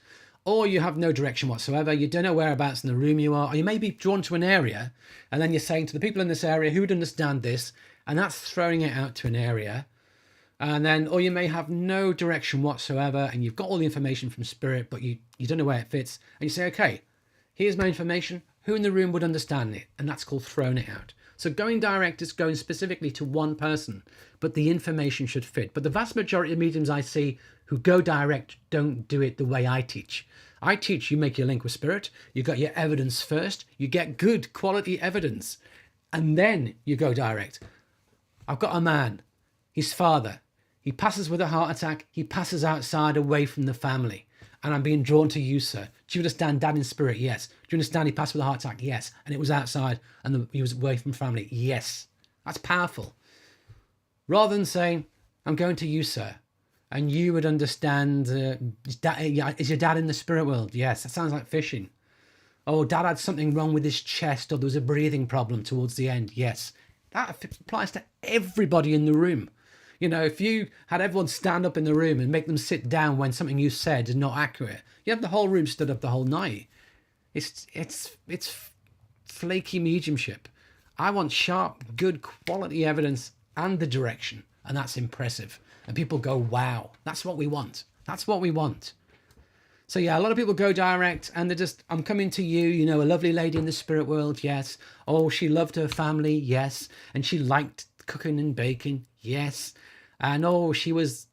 or you have no direction whatsoever. You don't know whereabouts in the room you are, or you may be drawn to an area, and then you're saying to the people in this area who would understand this, and that's throwing it out to an area. And then, or you may have no direction whatsoever, and you've got all the information from spirit, but you don't know where it fits. And you say, okay, here's my information. Who in the room would understand it? And that's called throwing it out. So going direct is going specifically to one person, but the information should fit. But the vast majority of mediums I see who go direct don't do it the way I teach. I teach you make your link with spirit. You got your evidence first. You get good quality evidence, and then you go direct. I've got a man, his father. He passes with a heart attack. He passes outside away from the family. And I'm being drawn to you, sir. Do you understand dad in spirit? Yes. Do you understand he passed with a heart attack? Yes. And it was outside and he was away from family? Yes. That's powerful. Rather than saying, I'm going to you, sir. And you would understand, is your dad in the spirit world? Yes. That sounds like fishing. Oh, dad had something wrong with his chest, or there was a breathing problem towards the end. Yes. That applies to everybody in the room. You know, if you had everyone stand up in the room and make them sit down when something you said is not accurate, you have the whole room stood up the whole night. It's flaky mediumship. I want sharp, good quality evidence and the direction, and that's impressive. And people go, wow, that's what we want. That's what we want. So yeah, a lot of people go direct and they're just, I'm coming to you, you know, a lovely lady in the spirit world, yes. Oh, she loved her family, yes. And she liked cooking and baking, yes. And oh, she was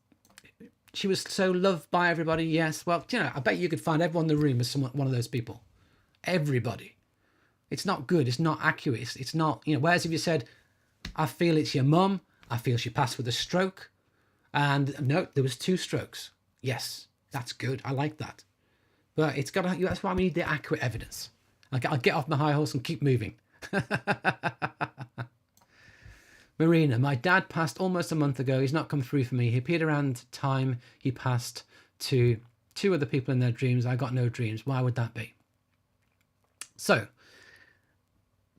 so loved by everybody, yes. Well, you know, I bet you could find everyone in the room as one of those people. Everybody. It's not good. It's not accurate. It's not, you know, whereas if you said, I feel it's your mum, I feel she passed with a stroke. And no, there was 2 strokes. Yes, that's good. I like that. But it's got to, that's why we need the accurate evidence. I'll get off my high horse and keep moving. Marina, my dad passed almost a month ago. He's not come through for me. He appeared around time he passed to 2 other people in their dreams. I got no dreams. Why would that be? So,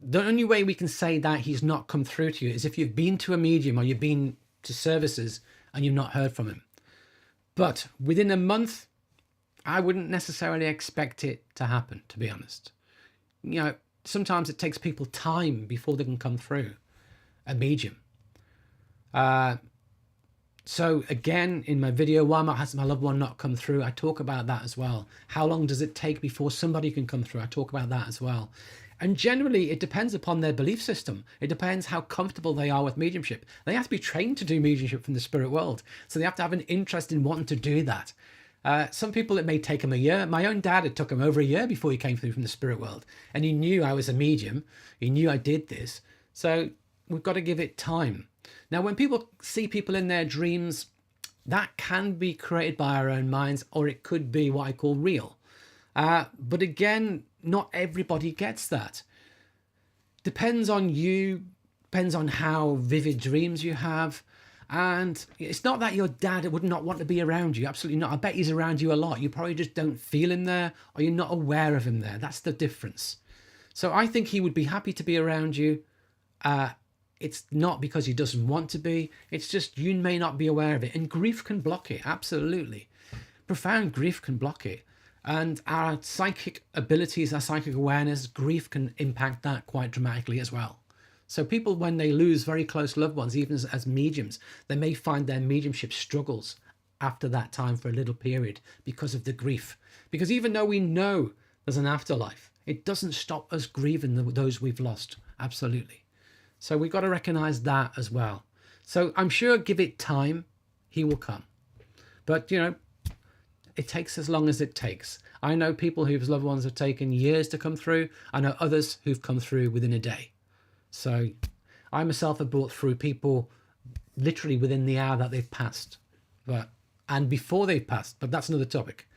the only way we can say that he's not come through to you is if you've been to a medium or you've been to services and you've not heard from him. But within a month, I wouldn't necessarily expect it to happen, to be honest. You know, sometimes it takes people time before they can come through a medium. So again, in my video, why has my loved one not come through? I talk about that as well. How long does it take before somebody can come through? I talk about that as well. And generally, it depends upon their belief system. It depends how comfortable they are with mediumship. They have to be trained to do mediumship from the spirit world. So they have to have an interest in wanting to do that. Some people, it may take them a year. My own dad, it took him over a year before he came through from the spirit world. And he knew I was a medium. He knew I did this. So we've got to give it time. Now, when people see people in their dreams, that can be created by our own minds, or it could be what I call real. But again, not everybody gets that. Depends on you, depends on how vivid dreams you have. And it's not that your dad would not want to be around you. Absolutely not. I bet he's around you a lot. You probably just don't feel him there, or you're not aware of him there. That's the difference. So I think he would be happy to be around you. It's not because he doesn't want to be. It's just you may not be aware of it. And grief can block it. Absolutely. Profound grief can block it. And our psychic abilities, our psychic awareness, grief can impact that quite dramatically as well. So people, when they lose very close loved ones, even as mediums, they may find their mediumship struggles after that time for a little period because of the grief. Because even though we know there's an afterlife, it doesn't stop us grieving those we've lost. Absolutely. So we've got to recognize that as well. So I'm sure, give it time, he will come. But, you know, it takes as long as it takes. I know people whose loved ones have taken years to come through. I know others who've come through within a day. So I myself have brought through people literally within the hour that they've passed, and before they've passed, but that's another topic.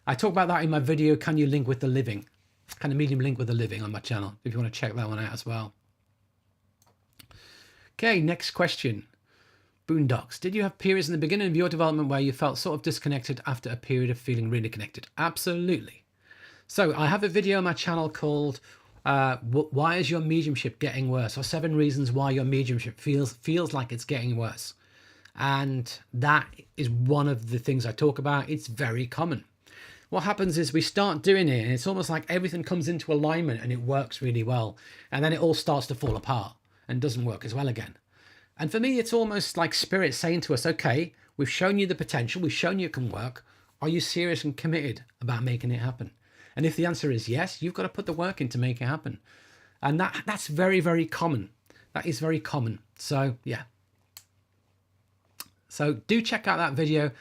I talk about that in my video, Can You Link with the Living? Kind of medium link with the living on my channel, if you want to check that one out as well. Okay, next question. Boondocks. Did you have periods in the beginning of your development where you felt sort of disconnected after a period of feeling really connected? Absolutely. So I have a video on my channel called Why is your mediumship getting worse? Or 7 reasons why your mediumship feels like it's getting worse. And that is one of the things I talk about. It's very common. what happens is we start doing it and it's almost like everything comes into alignment and it works really well. And then it all starts to fall apart and doesn't work as well again. And for me, it's almost like spirit saying to us, okay, we've shown you the potential. We've shown you it can work. Are you serious and committed about making it happen? And if the answer is yes, you've got to put the work in to make it happen. And that's very, very common. That is very common. So yeah. So do check out that video,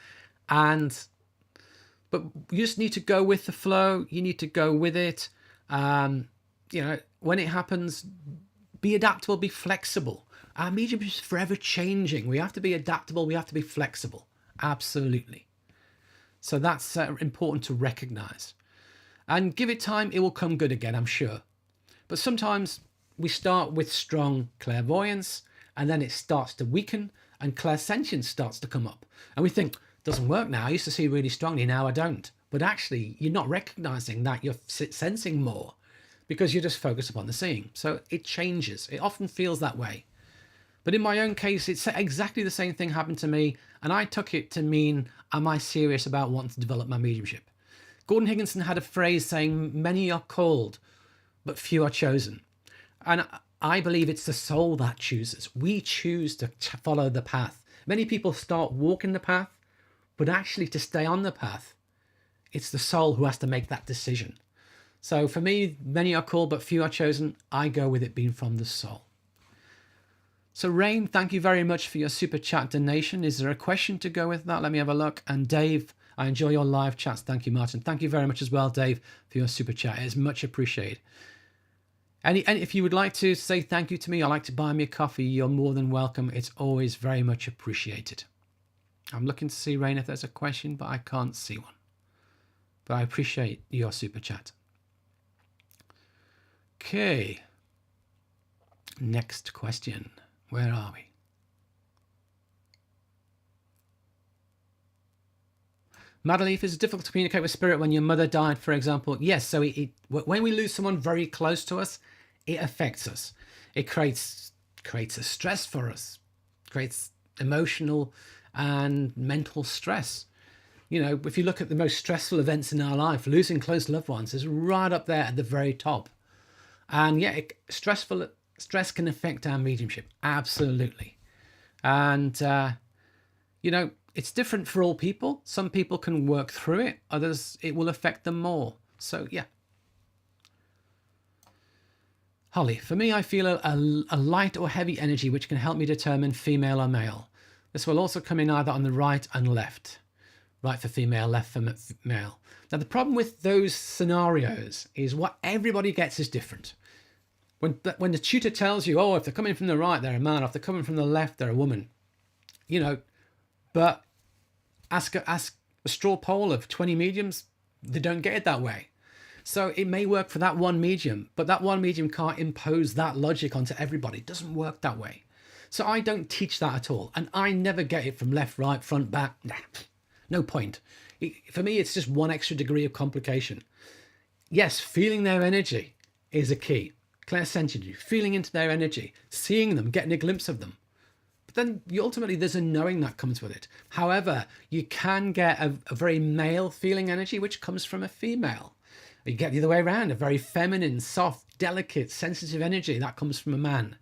but you just need to go with the flow. You need to go with it. When it happens, be adaptable, be flexible. Our medium is forever changing. We have to be adaptable. We have to be flexible. Absolutely. So that's important to recognize. And give it time. It will come good again, I'm sure. But sometimes we start with strong clairvoyance and then it starts to weaken and clairsentience starts to come up. And we think, doesn't work now. I used to see really strongly, now I don't. But actually, you're not recognizing that you're sensing more because you're just focused upon the seeing. So it changes. It often feels that way. But in my own case, it's exactly the same thing happened to me. And I took it to mean, am I serious about wanting to develop my mediumship? Gordon Higginson had a phrase saying, many are called, but few are chosen. And I believe it's the soul that chooses. We choose to follow the path. Many people start walking the path, but actually to stay on the path, it's the soul who has to make that decision. So for me, many are called, but few are chosen. I go with it being from the soul. So Rain, thank you very much for your super chat donation. Is there a question to go with that? Let me have a look. And Dave, I enjoy your live chats. Thank you, Martin. Thank you very much as well, Dave, for your super chat. It is much appreciated. And if you would like to say thank you to me, or like to buy me a coffee, you're more than welcome. It's always very much appreciated. I'm looking to see, Rain, if there's a question, but I can't see one. But I appreciate your super chat. Okay. Next question. Where are we? Madeleine, is it difficult to communicate with spirit when your mother died, for example? Yes, so when we lose someone very close to us, it affects us. It creates a stress for us, creates emotional and mental stress. If you look at the most stressful events in our life, losing close loved ones is right up there at the very top. And yeah, stress can affect our mediumship, absolutely. And, it's different for all people. Some people can work through it. Others, it will affect them more. So, yeah. Holly, for me, I feel a light or heavy energy which can help me determine female or male. This will also come in either on the right and left. Right for female, left for male. Now, the problem with those scenarios is what everybody gets is different. When the tutor tells you, oh, if they're coming from the right, they're a man. If they're coming from the left, they're a woman. But ask a straw poll of 20 mediums, they don't get it that way. So it may work for that one medium, but that one medium can't impose that logic onto everybody. It doesn't work that way. So I don't teach that at all. And I never get it from left, right, front, back. Nah, no point. For me, it's just one extra degree of complication. Yes, feeling their energy is a key. Clairsentience, feeling into their energy, seeing them, getting a glimpse of them. But then ultimately there's a knowing that comes with it. However, you can get a very male feeling energy, which comes from a female. You get the other way around, a very feminine, soft, delicate, sensitive energy that comes from a man.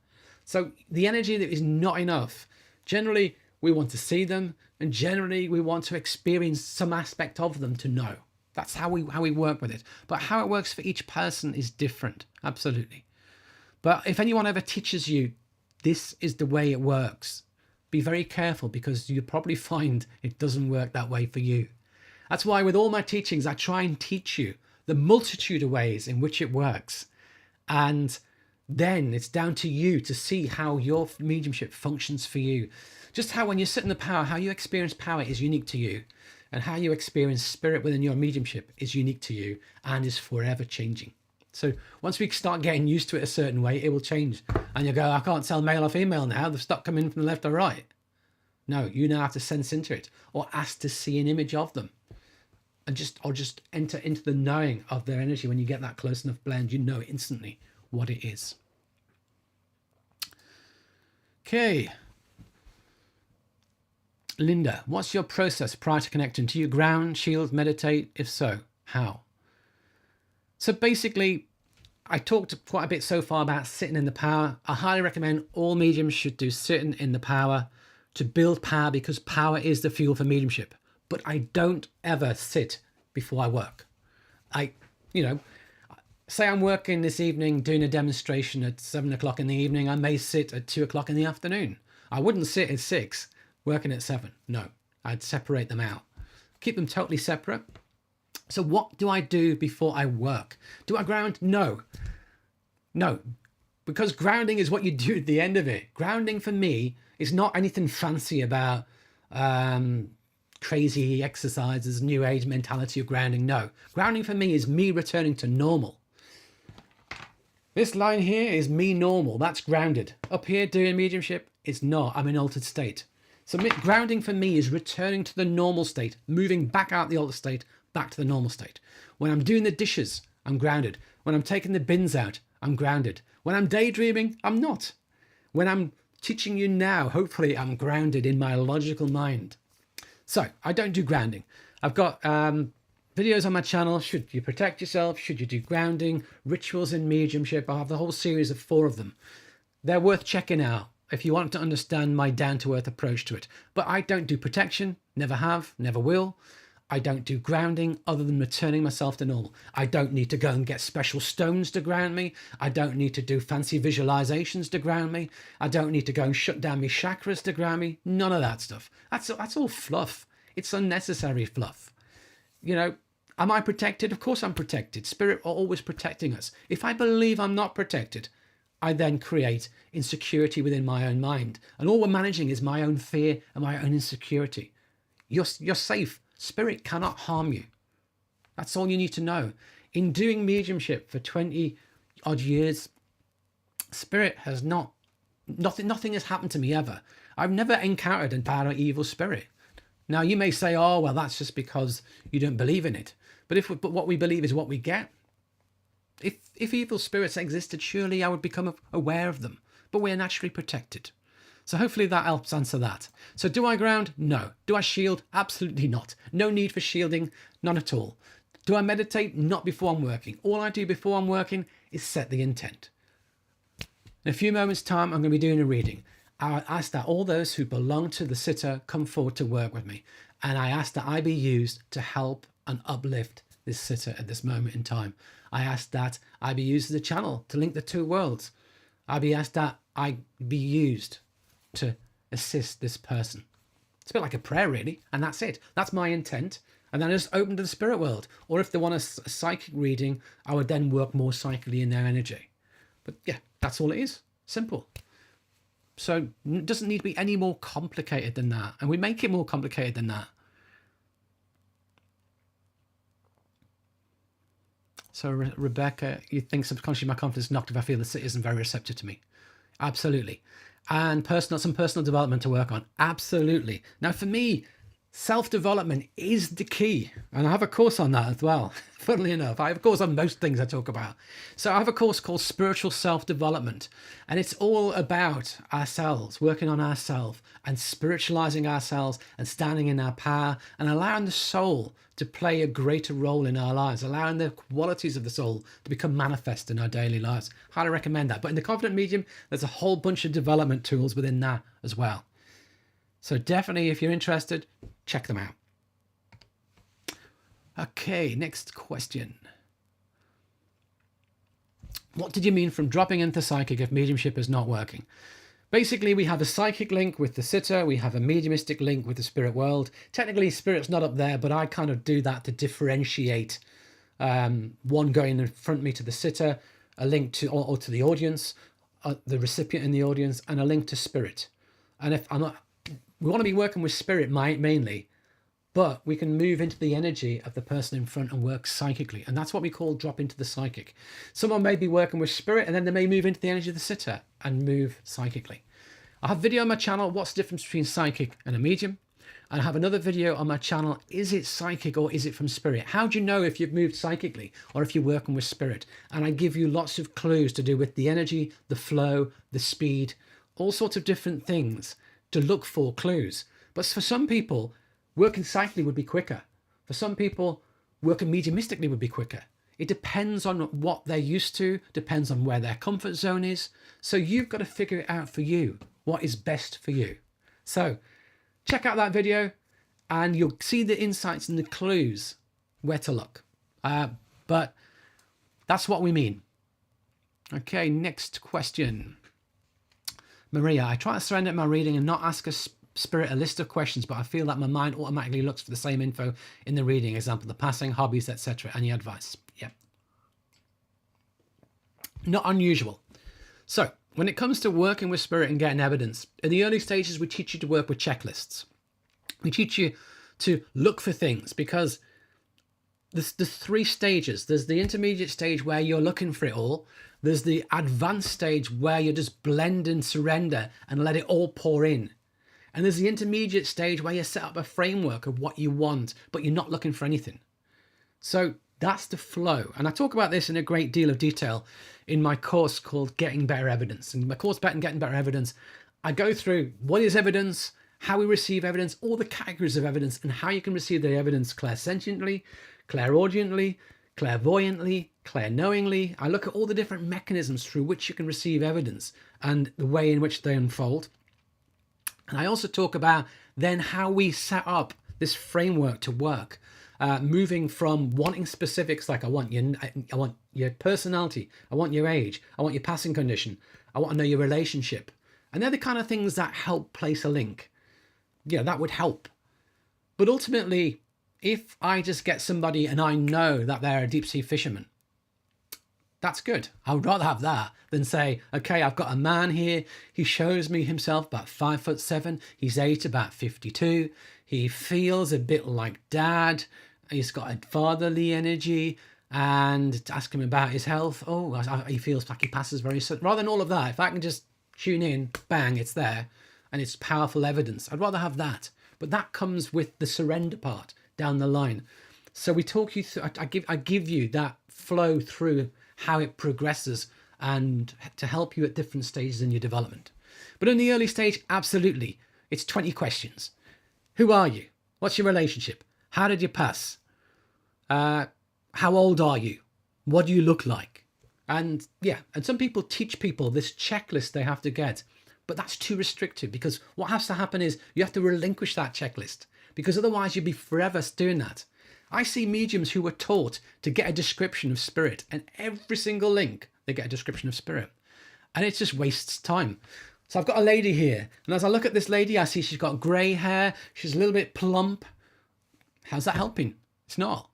So the energy that is not enough, generally we want to see them, and generally we want to experience some aspect of them to know. That's how we work with it. But how it works for each person is different, absolutely. But if anyone ever teaches you, this is the way it works, be very careful, because you'll probably find it doesn't work that way for you. That's why with all my teachings, I try and teach you the multitude of ways in which it works. And then it's down to you to see how your mediumship functions for you. Just how when you sit in the power, how you experience power is unique to you. And how you experience spirit within your mediumship is unique to you and is forever changing. So once we start getting used to it a certain way, it will change. And you go, I can't tell male or female now. They've stopped coming from the left or right. No, you now have to sense into it or ask to see an image of them. And just enter into the knowing of their energy. When you get that close enough blend, you know instantly what it is. Okay. Linda, what's your process prior to connecting? Do you ground, shield, meditate? If so, How? So basically, I talked quite a bit so far about sitting in the power. I highly recommend all mediums should do sitting in the power to build power, because power is the fuel for mediumship. But I don't ever sit before I work. Say I'm working this evening doing a demonstration at 7 o'clock in the evening, I may sit at 2 o'clock in the afternoon. I wouldn't sit at 6 working at 7. No, I'd separate them out. Keep them totally separate. So what do I do before I work? Do I ground? No, because grounding is what you do at the end of it. Grounding for me is not anything fancy about crazy exercises, new age mentality of grounding. No, grounding for me is me returning to normal. This line here is me normal. That's grounded. Up here doing mediumship, it's not. I'm in altered state. So grounding for me is returning to the normal state, moving back out the altered state, back to the normal state. When I'm doing the dishes, I'm grounded. When I'm taking the bins out, I'm grounded. When I'm daydreaming, I'm not. When I'm teaching you now, hopefully I'm grounded in my logical mind. So I don't do grounding. I've got videos on my channel. Should you protect yourself? Should you do grounding? Rituals in mediumship. I have the whole series of 4 of them. They're worth checking out if you want to understand my down-to-earth approach to it. But I don't do protection. Never have. Never will. I don't do grounding other than returning myself to normal. I don't need to go and get special stones to ground me. I don't need to do fancy visualizations to ground me. I don't need to go and shut down my chakras to ground me. None of that stuff. That's all fluff. It's unnecessary fluff. Am I protected? Of course I'm protected. Spirit are always protecting us. If I believe I'm not protected, I then create insecurity within my own mind. And all we're managing is my own fear and my own insecurity. You're safe. Spirit cannot harm you. That's all you need to know. In doing mediumship for 20 odd years, Spirit has nothing has happened to me ever. I've never encountered a bad or evil spirit. Now you may say, oh, well, that's just because you don't believe in it. But what we believe is what we get. If evil spirits existed, surely I would become aware of them. But we're naturally protected. So hopefully that helps answer that. So do I ground? No. Do I shield? Absolutely not. No need for shielding, none at all. Do I meditate? Not before I'm working. All I do before I'm working is set the intent. In a few moments' time, I'm going to be doing a reading. I ask that all those who belong to the sitter come forward to work with me. And I ask that I be used to help and uplift this sitter at this moment in time. I ask that I be used as a channel to link the 2 worlds. I be asked that I be used to assist this person. It's a bit like a prayer, really, and that's it. That's my intent. And then I just open to the spirit world. Or if they want a psychic reading, I would then work more psychically in their energy. But yeah, that's all it is. Simple. So it doesn't need to be any more complicated than that. And we make it more complicated than that. So Rebecca, you think subconsciously my confidence is knocked if I feel the city isn't very receptive to me. Absolutely. And some personal development to work on. Absolutely. Now for me, self-development is the key. And I have a course on that as well. Funnily enough, I have a course on most things I talk about. So I have a course called Spiritual Self-Development. And it's all about ourselves, working on ourselves and spiritualizing ourselves and standing in our power and allowing the soul to play a greater role in our lives, allowing the qualities of the soul to become manifest in our daily lives. Highly recommend that. But in the Confident Medium, there's a whole bunch of development tools within that as well. So definitely, if you're interested, check them out. Okay, next question. What did you mean from dropping into psychic if mediumship is not working? Basically, we have a psychic link with the sitter. We have a mediumistic link with the spirit world. Technically, spirit's not up there, but I kind of do that to differentiate one going in front of me to the sitter, a link to or to the audience, the recipient in the audience, and a link to spirit. And if I'm not, we want to be working with spirit mainly, but we can move into the energy of the person in front and work psychically. And that's what we call drop into the psychic. Someone may be working with spirit and then they may move into the energy of the sitter and move psychically. I have a video on my channel, what's the difference between psychic and a medium? And I have another video on my channel, is it psychic or is it from spirit? How do you know if you've moved psychically or if you're working with spirit? And I give you lots of clues to do with the energy, the flow, the speed, all sorts of different things to look for clues. But for some people, working psychically would be quicker. For some people, working mediumistically would be quicker. It depends on what they're used to, depends on where their comfort zone is. So you've got to figure it out for you, what is best for you. So check out that video and you'll see the insights and the clues where to look. But that's what we mean. Okay, next question. Maria, I try to surrender my reading and not ask a spirit a list of questions, but I feel that my mind automatically looks for the same info in the reading, example, the passing, hobbies, etc. Any advice? Yeah. Not unusual. So when it comes to working with spirit and getting evidence, in the early stages, we teach you to work with checklists. We teach you to look for things because there's 3 stages. There's the intermediate stage where you're looking for it all. There's the advanced stage where you just blend and surrender and let it all pour in. And there's the intermediate stage where you set up a framework of what you want, but you're not looking for anything. So that's the flow. And I talk about this in a great deal of detail in my course called Getting Better Evidence. In my course, Getting Better Evidence, I go through what is evidence, how we receive evidence, all the categories of evidence, and how you can receive the evidence clairsentiently, clairaudiently, clairvoyantly, clairknowingly. I look at all the different mechanisms through which you can receive evidence and the way in which they unfold. And I also talk about then how we set up this framework to work, moving from wanting specifics like I want your personality, I want your age, I want your passing condition, I want to know your relationship. And they're the kind of things that help place a link. Yeah, that would help. But ultimately, if I just get somebody and I know that they're a deep sea fisherman, that's good. I would rather have that than say, okay, I've got a man here. He shows me himself about 5'7". He's aged about 52. He feels a bit like dad. He's got a fatherly energy. And to ask him about his health, he feels like he passes very soon. Rather than all of that, if I can just tune in, bang, it's there. And it's powerful evidence. I'd rather have that. But that comes with the surrender part down the line. So we talk you through, I give you that flow through how it progresses and to help you at different stages in your development. But in the early stage, absolutely. It's 20 questions. Who are you? What's your relationship? How did you pass? How old are you? What do you look like? And yeah, and some people teach people this checklist they have to get, but that's too restrictive because what has to happen is you have to relinquish that checklist because otherwise you'd be forever doing that. I see mediums who were taught to get a description of spirit, and every single link, they get a description of spirit. And it just wastes time. So I've got a lady here, and as I look at this lady, I see she's got grey hair, she's a little bit plump. How's that helping? It's not.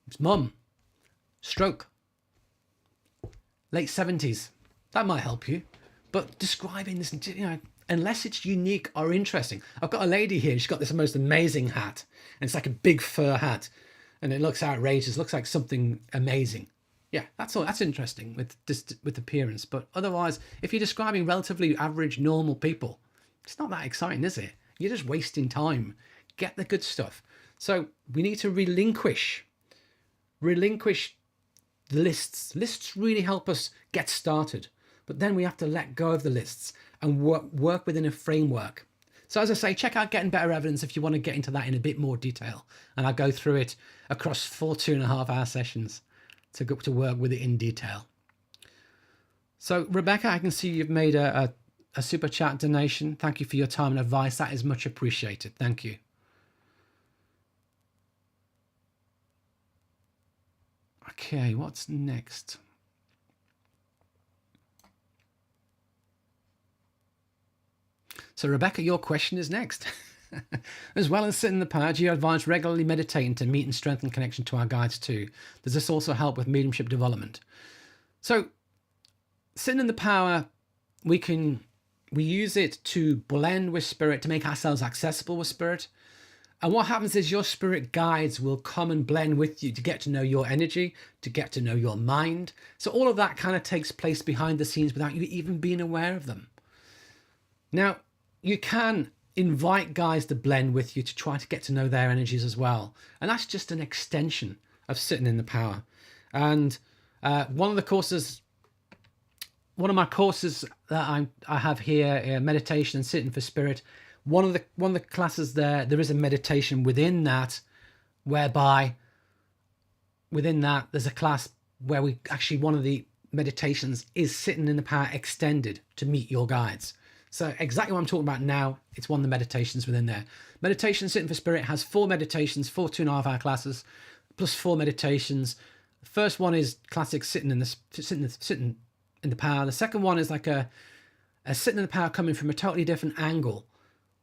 It's mum. Stroke. Late 70s. That might help you. But describing this, unless it's unique or interesting. I've got a lady here, she's got this most amazing hat. And it's like a big fur hat. And it looks outrageous, looks like something amazing. Yeah, that's all. That's interesting with appearance. But otherwise, if you're describing relatively average, normal people, it's not that exciting, is it? You're just wasting time. Get the good stuff. So we need to relinquish the lists. Lists really help us get started. But then we have to let go of the lists and work within a framework. So as I say, check out Getting Better Evidence if you want to get into that in a bit more detail. And I'll go through it across 4 2.5-hour sessions to work with it in detail. So Rebecca, I can see you've made a super chat donation. Thank you for your time and advice. That is much appreciated. Thank you. Okay, what's next? So Rebecca, your question is next. As well as sitting in the power, do you advise regularly meditating to meet and strengthen connection to our guides too? Does this also help with mediumship development? So sitting in the power, we use it to blend with spirit, to make ourselves accessible with spirit. And what happens is your spirit guides will come and blend with you to get to know your energy, to get to know your mind. So all of that kind of takes place behind the scenes without you even being aware of them. Now, you can invite guides to blend with you to try to get to know their energies as well. And that's just an extension of sitting in the power. And one of my courses that I have here, meditation and sitting for spirit, one of the classes there is a meditation within that whereby within that, there's a class where we actually, one of the meditations is sitting in the power extended to meet your guides. So exactly what I'm talking about now, it's one of the meditations within there. Meditation Sitting for Spirit has 4 meditations, 4 2.5-hour classes, plus 4 meditations. The first one is classic sitting in the power. The second one is like a sitting in the power coming from a totally different angle,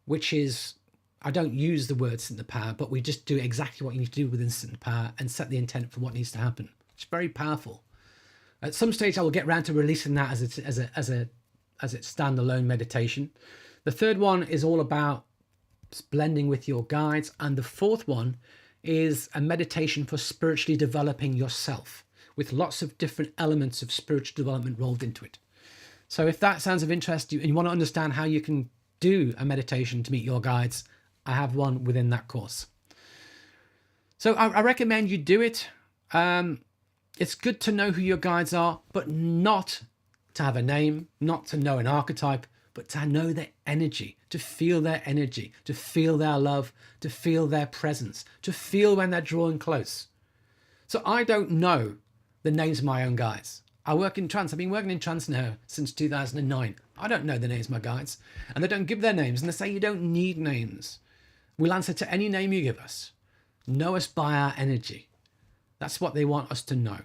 which is, I don't use the word sit in the power, but we just do exactly what you need to do within sit in the power and set the intent for what needs to happen. It's very powerful. At some stage, I will get around to releasing that as a standalone meditation. The third one is all about blending with your guides, and the fourth one is a meditation for spiritually developing yourself, with lots of different elements of spiritual development rolled into it. So if that sounds of interest to you and you want to understand how you can do a meditation to meet your guides, I have one within that course. So I recommend you do it. It's good to know who your guides are, but not to have a name, not to know an archetype, but to know their energy, to feel their energy, to feel their love, to feel their presence, to feel when they're drawing close. So I don't know the names of my own guides. I work in trance. I've been working in trance now since 2009. I don't know the names of my guides, and they don't give their names, and they say you don't need names. We'll answer to any name you give us. Know us by our energy. That's what they want us to know.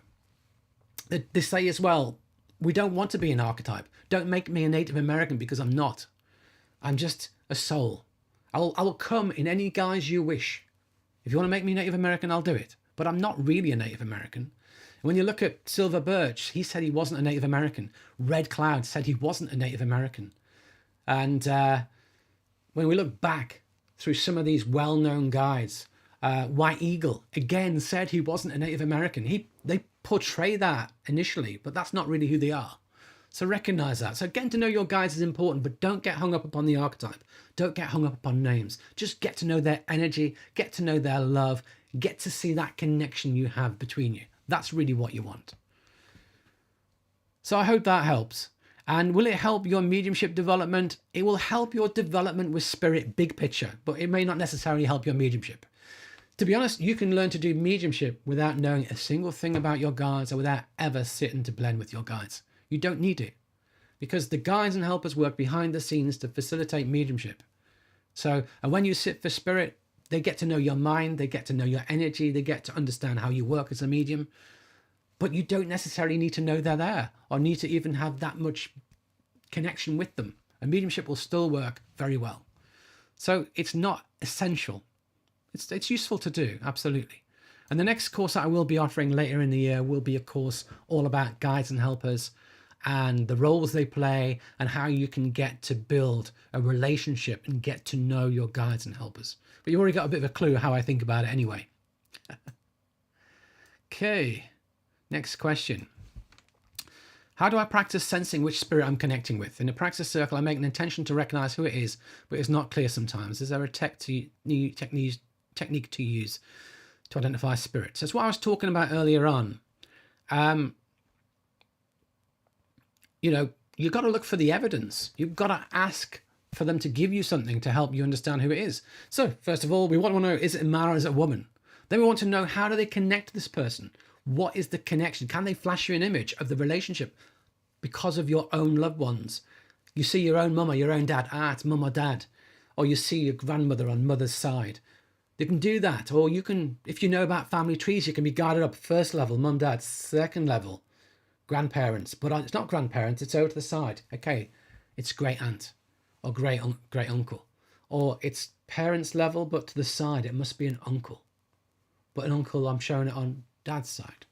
They say as well, we don't want to be an archetype. Don't make me a Native American, because I'm not. I'm just a soul. I will come in any guise you wish. If you want to make me Native American, I'll do it. But I'm not really a Native American. When you look at Silver Birch, he said he wasn't a Native American. Red Cloud said he wasn't a Native American. And when we look back through some of these well-known guides, White Eagle, again, said he wasn't a Native American. They portray that initially, but that's not really who they are. So recognize that. So getting to know your guides is important, but don't get hung up upon the archetype. Don't get hung up upon names. Just get to know their energy, get to know their love, get to see that connection you have between you. That's really what you want. So I hope that helps. And will it help your mediumship development? It will help your development with spirit, big picture, but it may not necessarily help your mediumship. To be honest, you can learn to do mediumship without knowing a single thing about your guides or without ever sitting to blend with your guides. You don't need it, because the guides and helpers work behind the scenes to facilitate mediumship. So, and when you sit for spirit, they get to know your mind, they get to know your energy, they get to understand how you work as a medium, but you don't necessarily need to know they're there or need to even have that much connection with them. And mediumship will still work very well. So it's not essential. It's useful to do, absolutely. And the next course that I will be offering later in the year will be a course all about guides and helpers and the roles they play and how you can get to build a relationship and get to know your guides and helpers. But you've already got a bit of a clue how I think about it anyway. Okay, next question. How do I practice sensing which spirit I'm connecting with? In a practice circle, I make an intention to recognize who it is, but it's not clear sometimes. Is there a technique to use to identify spirits? That's what I was talking about earlier on. You've got to look for the evidence. You've got to ask for them to give you something to help you understand who it is. So first of all, we want to know, is it a man or is it a woman? Then we want to know, how do they connect to this person? What is the connection? Can they flash you an image of the relationship because of your own loved ones? You see your own mum or your own dad. It's mum or dad. Or you see your grandmother on mother's side. You can do that. Or you can, if you know about family trees, you can be guided up first level, mum, dad, second level, grandparents. But it's not grandparents, it's over to the side. Okay, it's great aunt or great uncle. Or it's parents level, but to the side, it must be an uncle. But an uncle, I'm showing it on dad's side.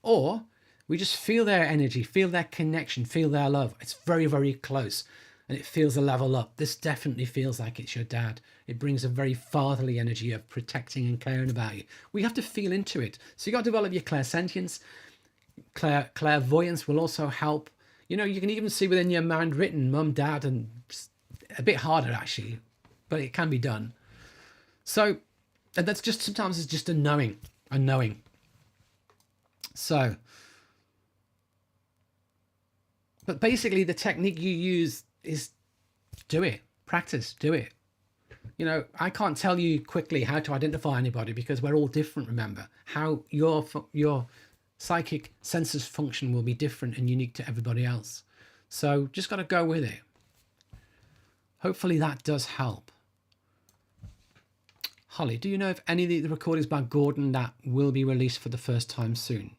Or we just feel their energy, feel their connection, feel their love. It's very, very close. And it feels a level up. This definitely feels like it's your dad. It brings a very fatherly energy of protecting and caring about you. We have to feel into it. So you got to develop your clairsentience. Clairvoyance will also help. You can even see within your mind written mum, dad, and a bit harder actually, but it can be done. So and that's just, sometimes it's just a knowing. So, but basically the technique you use is do it, practice, do it. You know, I can't tell you quickly how to identify anybody because we're all different, remember. How your psychic senses function will be different and unique to everybody else. So just got to go with it. Hopefully that does help. Holly, do you know if any of the recordings by Gordon that will be released for the first time soon?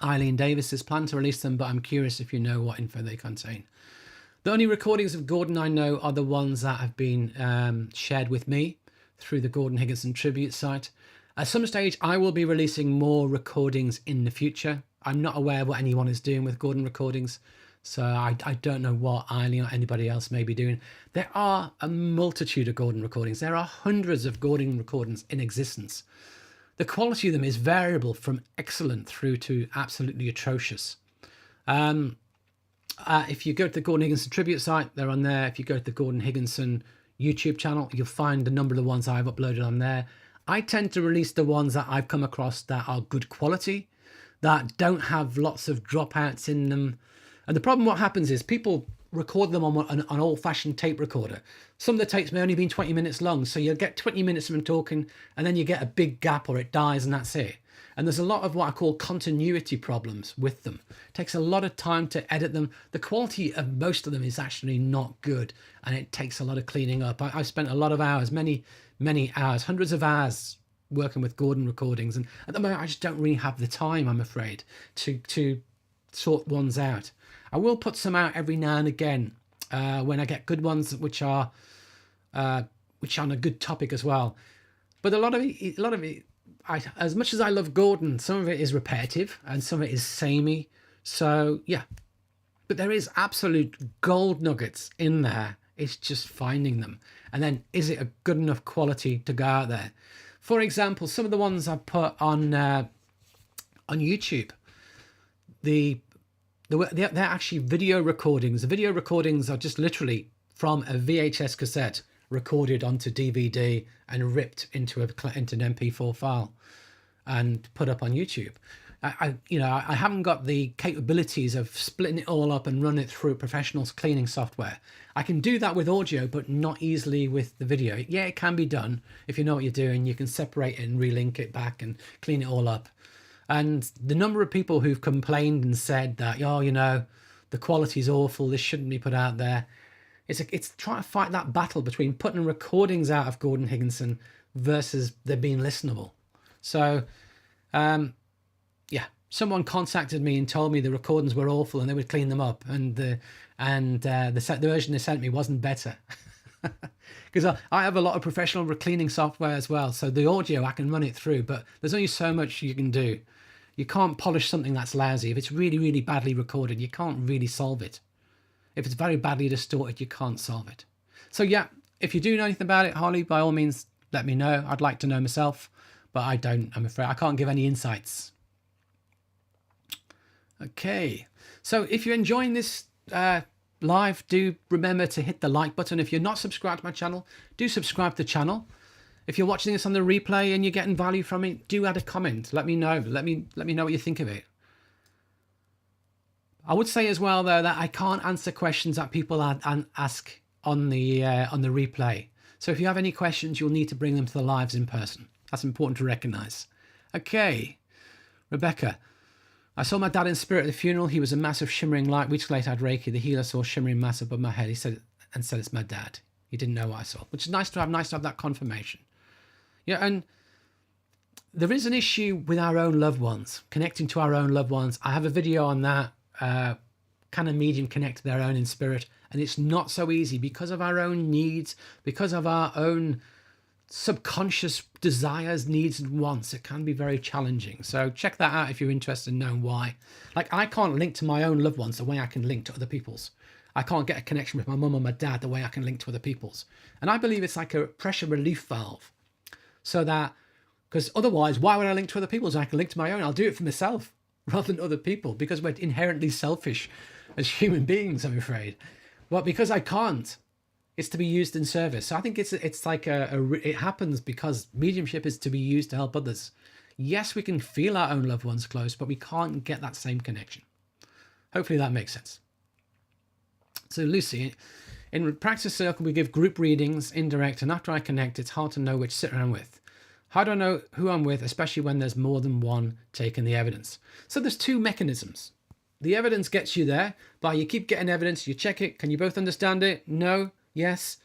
Eileen Davis is planned to release them, but I'm curious if you know what info they contain. The only recordings of Gordon I know are the ones that have been shared with me through the Gordon Higginson tribute site. At some stage, I will be releasing more recordings in the future. I'm not aware what anyone is doing with Gordon recordings, so I don't know what Eileen or anybody else may be doing. There are a multitude of Gordon recordings. There are hundreds of Gordon recordings in existence. The quality of them is variable from excellent through to absolutely atrocious. If you go to the Gordon Higginson tribute site, they're on there. If you go to the Gordon Higginson YouTube channel, you'll find a number of the ones I've uploaded on there. I tend to release the ones that I've come across that are good quality, that don't have lots of dropouts in them. And the problem, what happens is people record them on an old-fashioned tape recorder. Some of the tapes may only be 20 minutes long, so you'll get 20 minutes of them talking, and then you get a big gap or it dies and that's it. And there's a lot of what I call continuity problems with them. It takes a lot of time to edit them. The quality of most of them is actually not good, and it takes a lot of cleaning up. I've spent a lot of hours, many hours, hundreds of hours working with Gordon recordings, and at the moment I just don't really have the time, I'm afraid, to sort ones out. I will put some out every now and again when I get good ones which are on a good topic as well. But a lot of it, as much as I love Gordon, some of it is repetitive and some of it is samey. So yeah, but there is absolute gold nuggets in there. It's just finding them, and then is it a good enough quality to go out there? For example, some of the ones I put on YouTube, they're actually video recordings. The video recordings are just literally from a VHS cassette recorded onto DVD and ripped into an MP4 file and put up on YouTube. I haven't got the capabilities of splitting it all up and run it through professional cleaning software. I can do that with audio, but not easily with the video. Yeah, it can be done if you know what you're doing. You can separate it and relink it back and clean it all up. And the number of people who've complained and said that, oh, you know, the quality is awful, this shouldn't be put out there. It's trying to fight that battle between putting recordings out of Gordon Higginson versus there being listenable. So, yeah, someone contacted me and told me the recordings were awful and they would clean them up, and the version they sent me wasn't better. Because I have a lot of professional cleaning software as well, so the audio I can run it through, but there's only so much you can do. You can't polish something that's lousy. If it's really, really badly recorded, you can't really solve it. If it's very badly distorted, you can't solve it. So yeah, if you do know anything about it, Holly, by all means, let me know. I'd like to know myself, but I don't, I'm afraid. I can't give any insights. Okay, so if you're enjoying this live, do remember to hit the like button. If you're not subscribed to my channel, do subscribe to the channel. If you're watching this on the replay and you're getting value from it, do add a comment. Let me know. Let me know what you think of it. I would say as well, though, that I can't answer questions that people ask on the replay. So if you have any questions, you'll need to bring them to the lives in person. That's important to recognise. Okay, Rebecca. I saw my dad in spirit at the funeral. He was a massive shimmering light. Weeks later, I had Reiki. The healer saw shimmering mass above my head. He said it's my dad. He didn't know what I saw, which is nice to have that confirmation. Yeah, and there is an issue with our own loved ones, connecting to our own loved ones. I have a video on that. Can a medium connect to their own in spirit? And it's not so easy because of our own needs, because of our own subconscious desires, needs and wants. It can be very challenging. So check that out if you're interested in knowing why. Like, I can't link to my own loved ones the way I can link to other people's. I can't get a connection with my mum or my dad the way I can link to other people's. And I believe it's like a pressure relief valve. So that, because otherwise, why would I link to other people's? I can link to my own. I'll do it for myself rather than other people, because we're inherently selfish as human beings, I'm afraid. But because I can't, it's to be used in service. So I think it's like it happens because mediumship is to be used to help others. Yes, we can feel our own loved ones close, but we can't get that same connection. Hopefully that makes sense. So Lucy, In Practice Circle, we give group readings, indirect, and after I connect, it's hard to know which sitter I'm with. How do I know who I'm with, especially when there's more than one taking the evidence? So there's two mechanisms. The evidence gets you there, but you keep getting evidence, you check it, can you both understand it? No, yes,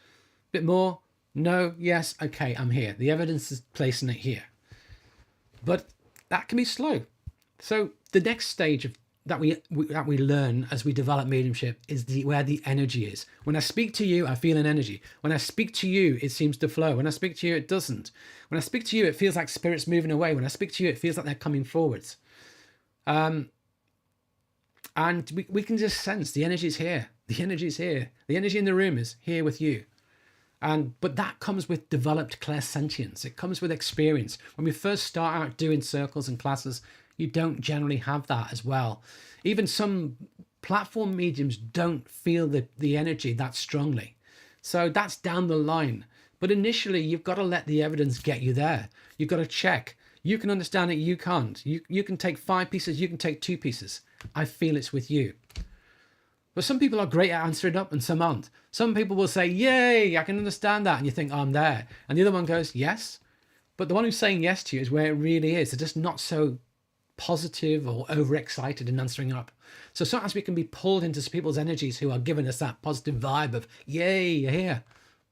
bit more, no, yes, okay, I'm here. The evidence is placing it here. But that can be slow. So the next stage of that we learn as we develop mediumship is where the energy is. When I speak to you, I feel an energy. When I speak to you, it seems to flow. When I speak to you, it doesn't. When I speak to you, it feels like spirit's moving away. When I speak to you, it feels like they're coming forwards. And we can just sense the energy is here. The energy is here. The energy in the room is here with you. But that comes with developed clairsentience. It comes with experience. When we first start out doing circles and classes, you don't generally have that as well. Even some platform mediums don't feel the energy that strongly. So that's down the line. But initially, you've got to let the evidence get you there. You've got to check. You can understand it, you can't. You can take 5 pieces, you can take 2 pieces. I feel it's with you. But some people are great at answering up and some aren't. Some people will say, yay, I can understand that. And you think, oh, I'm there. And the other one goes, yes. But the one who's saying yes to you is where it really is. They're just not so positive or overexcited in answering up. So sometimes we can be pulled into people's energies who are giving us that positive vibe of, yay, you're here.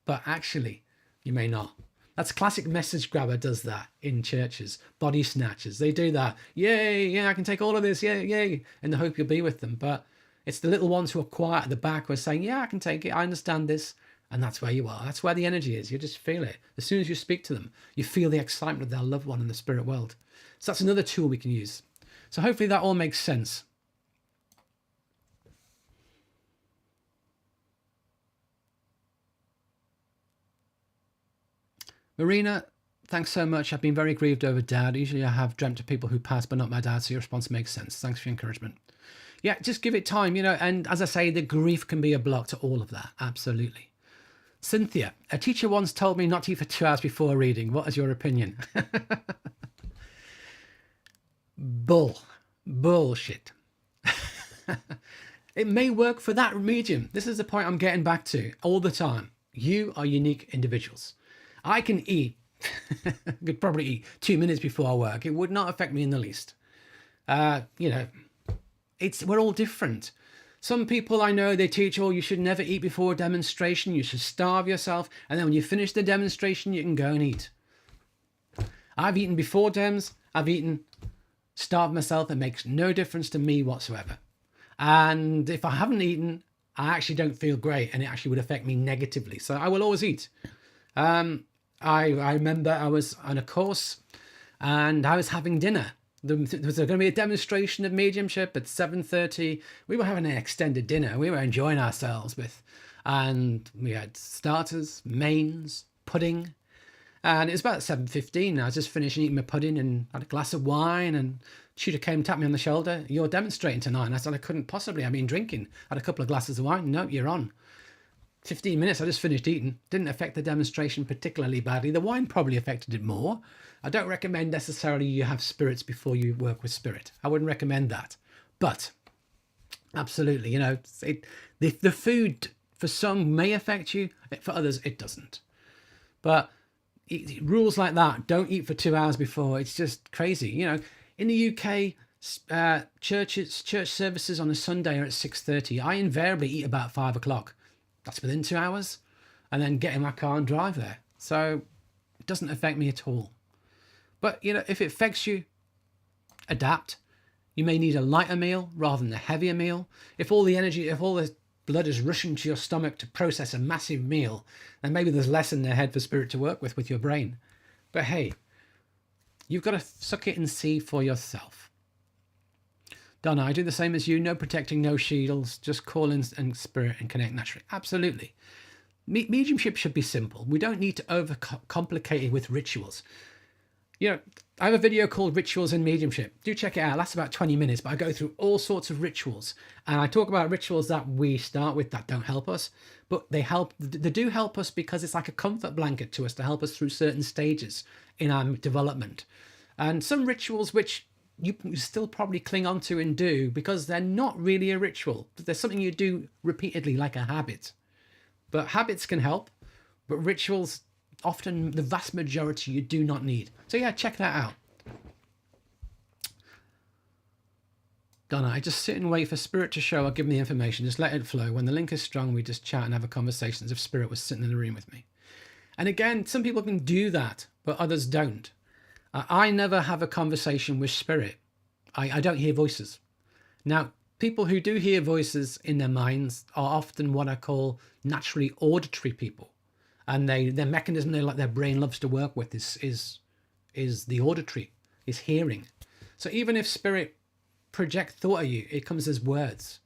But actually, you may not. That's classic message grabber does that in churches. Body snatchers, they do that. Yay, yeah, I can take all of this, yay, yay. In the hope you'll be with them. But it's the little ones who are quiet at the back who are saying, yeah, I can take it, I understand this. And that's where you are. That's where the energy is. You just feel it. As soon as you speak to them, you feel the excitement of their loved one in the spirit world. So that's another tool we can use. So hopefully that all makes sense. Marina, thanks so much. I've been very grieved over Dad. Usually I have dreamt of people who passed, but not my dad. So your response makes sense. Thanks for your encouragement. Yeah, just give it time, you know. And as I say, the grief can be a block to all of that. Absolutely. Cynthia, a teacher once told me not to eat for 2 hours before reading. What is your opinion? Bullshit. It may work for that medium. This is the point I'm getting back to all the time. You are unique individuals. I can eat, could probably eat 2 minutes before work. It would not affect me in the least. You know, we're all different. Some people I know, they teach, oh, you should never eat before a demonstration. You should starve yourself. And then when you finish the demonstration, you can go and eat. I've eaten before dems. I've eaten, starved myself. It makes no difference to me whatsoever. And if I haven't eaten, I actually don't feel great. And it actually would affect me negatively. So I will always eat. I remember I was on a course and I was having dinner. There was going to be a demonstration of mediumship at 7:30. We were having an extended dinner. We were enjoying ourselves and we had starters, mains, pudding. And it was about 7:15. I was just finishing eating my pudding and had a glass of wine, and tutor came and tapped me on the shoulder. You're demonstrating tonight. And I said, I couldn't possibly. I've been drinking. I had a couple of glasses of wine. No, you're on. 15 minutes, I just finished eating. Didn't affect the demonstration particularly badly. The wine probably affected it more. I don't recommend necessarily you have spirits before you work with spirit. I wouldn't recommend that. But absolutely, you know, the food for some may affect you. For others, it doesn't. But rules like that, don't eat for 2 hours before. It's just crazy. You know, in the UK, church services on a Sunday are at 6:30. I invariably eat about 5 o'clock. That's within 2 hours, and then get in my car and drive there. So it doesn't affect me at all. But, you know, if it affects you, adapt. You may need a lighter meal rather than a heavier meal. If all the blood is rushing to your stomach to process a massive meal, then maybe there's less in the head for spirit to work with your brain. But hey, you've got to suck it and see for yourself. Donna, I do the same as you. No protecting, no shields. Just call in and spirit and connect naturally. Absolutely. Mediumship should be simple. We don't need to overcomplicate it with rituals. You know, I have a video called Rituals in Mediumship. Do check it out. It lasts about 20 minutes, but I go through all sorts of rituals. And I talk about rituals that we start with that don't help us, but they do help us because it's like a comfort blanket to us to help us through certain stages in our development. And some rituals which you still probably cling on to and do because they're not really a ritual. There's something you do repeatedly like a habit. But habits can help, but rituals, often the vast majority, you do not need. So yeah, check that out. Donna, I just sit and wait for spirit to show or give me the information. Just let it flow. When the link is strong, we just chat and have a conversation as if spirit was sitting in the room with me. And again, some people can do that, but others don't. I never have a conversation with spirit. I don't hear voices. Now, people who do hear voices in their minds are often what I call naturally auditory people. And their mechanism their brain loves to work with is the auditory, is hearing. So even if spirit project thought at you, it comes as words.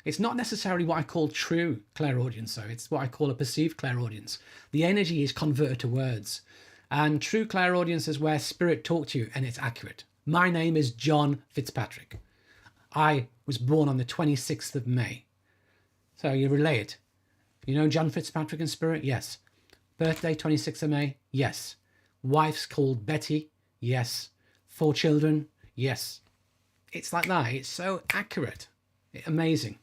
It's not necessarily what I call true clairaudience, though. It's what I call a perceived clairaudience. The energy is converted to words. And true clairaudience is where spirit talks to you and it's accurate. My name is John Fitzpatrick. I was born on the 26th of May. So you relay it. You know John Fitzpatrick in spirit? Yes. Birthday, 26th of May? Yes. Wife's called Betty? Yes. 4 children? Yes. It's like that. It's so accurate. Amazing.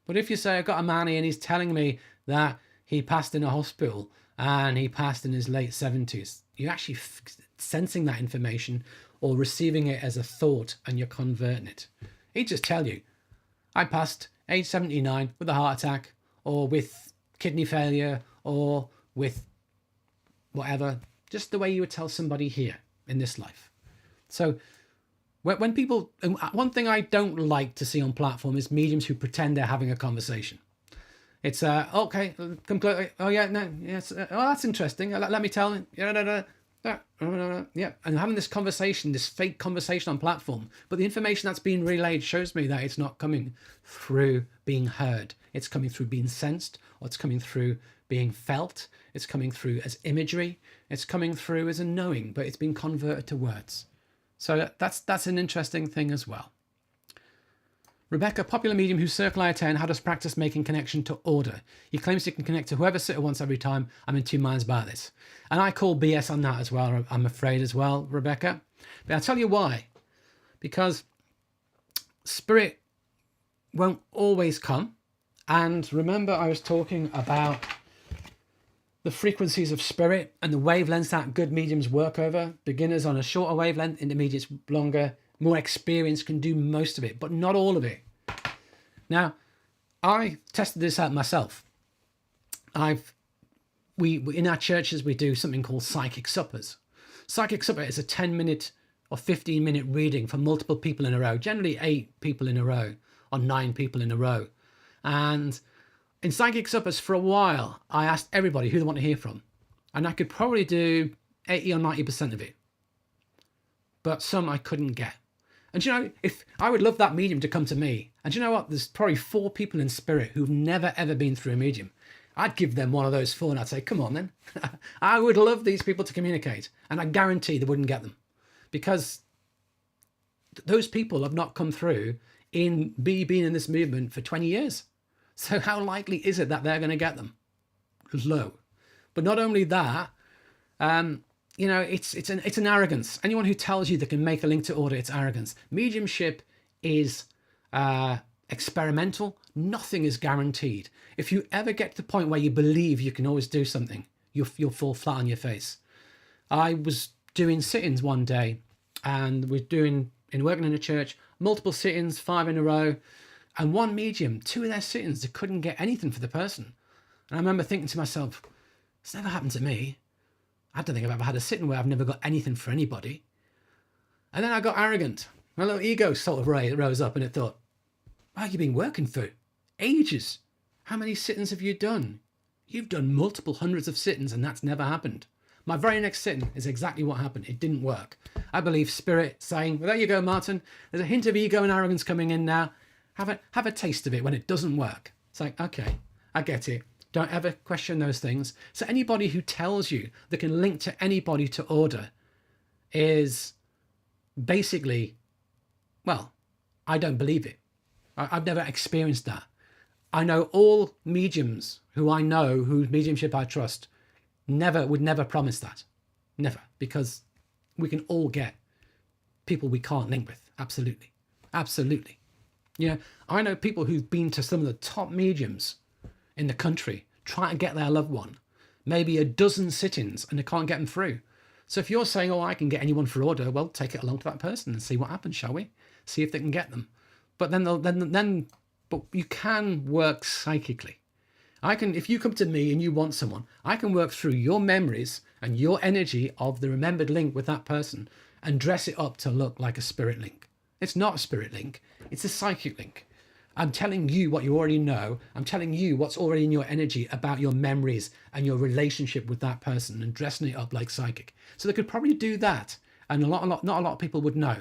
But if you say, I've got a man here and he's telling me that he passed in a hospital and he passed in his late 70s, you're actually sensing that information or receiving it as a thought and you're converting it. He'd just tell you, I passed age 79 with a heart attack or with kidney failure or with whatever, just the way you would tell somebody here in this life. So when people, one thing I don't like to see on platform is mediums who pretend they're having a conversation. It's okay, completely. Oh yeah, no, yes. Oh, that's interesting. Let me tell you. Yeah, and having this conversation, this fake conversation on platform, but the information that's being relayed shows me that it's not coming through being heard. It's coming through being sensed, or it's coming through being felt. It's coming through as imagery. It's coming through as a knowing, but it's been converted to words. So that's an interesting thing as well. Rebecca, popular medium whose circle I attend, how does practice making connection to order? He claims he can connect to whoever sitter wants every time. I'm in 2 minds about this. And I call BS on that as well, I'm afraid as well, Rebecca. But I'll tell you why. Because spirit won't always come. And remember I was talking about the frequencies of spirit and the wavelengths that good mediums work over. Beginners on a shorter wavelength, intermediates longer, more experience can do most of it, but not all of it. Now, I tested this out myself. We in our churches, we do something called psychic suppers. Psychic supper is a 10-minute or 15-minute reading for multiple people in a row, generally 8 people in a row or 9 people in a row. And in psychic suppers for a while, I asked everybody who they want to hear from. And I could probably do 80 or 90% of it. But some I couldn't get. And you know, if I would love that medium to come to me. And you know what? There's probably 4 people in spirit who've never, ever been through a medium. I'd give them one of those 4 and I'd say, come on then. I would love these people to communicate. And I guarantee they wouldn't get them. Because those people have not come through in being in this movement for 20 years. So how likely is it that they're going to get them? Low. But not only that, you know, it's an arrogance. Anyone who tells you they can make a link to order, it's arrogance. Mediumship is experimental. Nothing is guaranteed. If you ever get to the point where you believe you can always do something, you'll fall flat on your face. I was doing sit-ins one day, and working in a church, multiple sit-ins, 5 in a row. And one medium, 2 of their sit-ins, they couldn't get anything for the person. And I remember thinking to myself, it's never happened to me. I don't think I've ever had a sit-in where I've never got anything for anybody. And then I got arrogant. My little ego sort of rose up and it thought, wow, you've been working for ages. How many sit-ins have you done? You've done multiple hundreds of sit-ins and that's never happened. My very next sit-in is exactly what happened. It didn't work. I believe spirit saying, well, there you go, Martin. There's a hint of ego and arrogance coming in now. Have a taste of it when it doesn't work. It's like, okay, I get it. Don't ever question those things. So anybody who tells you they can link to anybody to order is basically, well, I don't believe it. I've never experienced that. I know all mediums who I know, whose mediumship I trust, would never promise that. Never. Because we can all get people we can't link with. Absolutely. Absolutely. You know, I know people who've been to some of the top mediums in the country, trying to get their loved one, maybe a dozen sit-ins, and they can't get them through. So if you're saying, oh, I can get anyone for order, well, take it along to that person and see what happens, shall we? See if they can get them. But but you can work psychically. If you come to me and you want someone, I can work through your memories and your energy of the remembered link with that person and dress it up to look like a spirit link. It's not a spirit link. It's a psychic link. I'm telling you what you already know. I'm telling you what's already in your energy about your memories and your relationship with that person and dressing it up like psychic. So they could probably do that. And not a lot of people would know.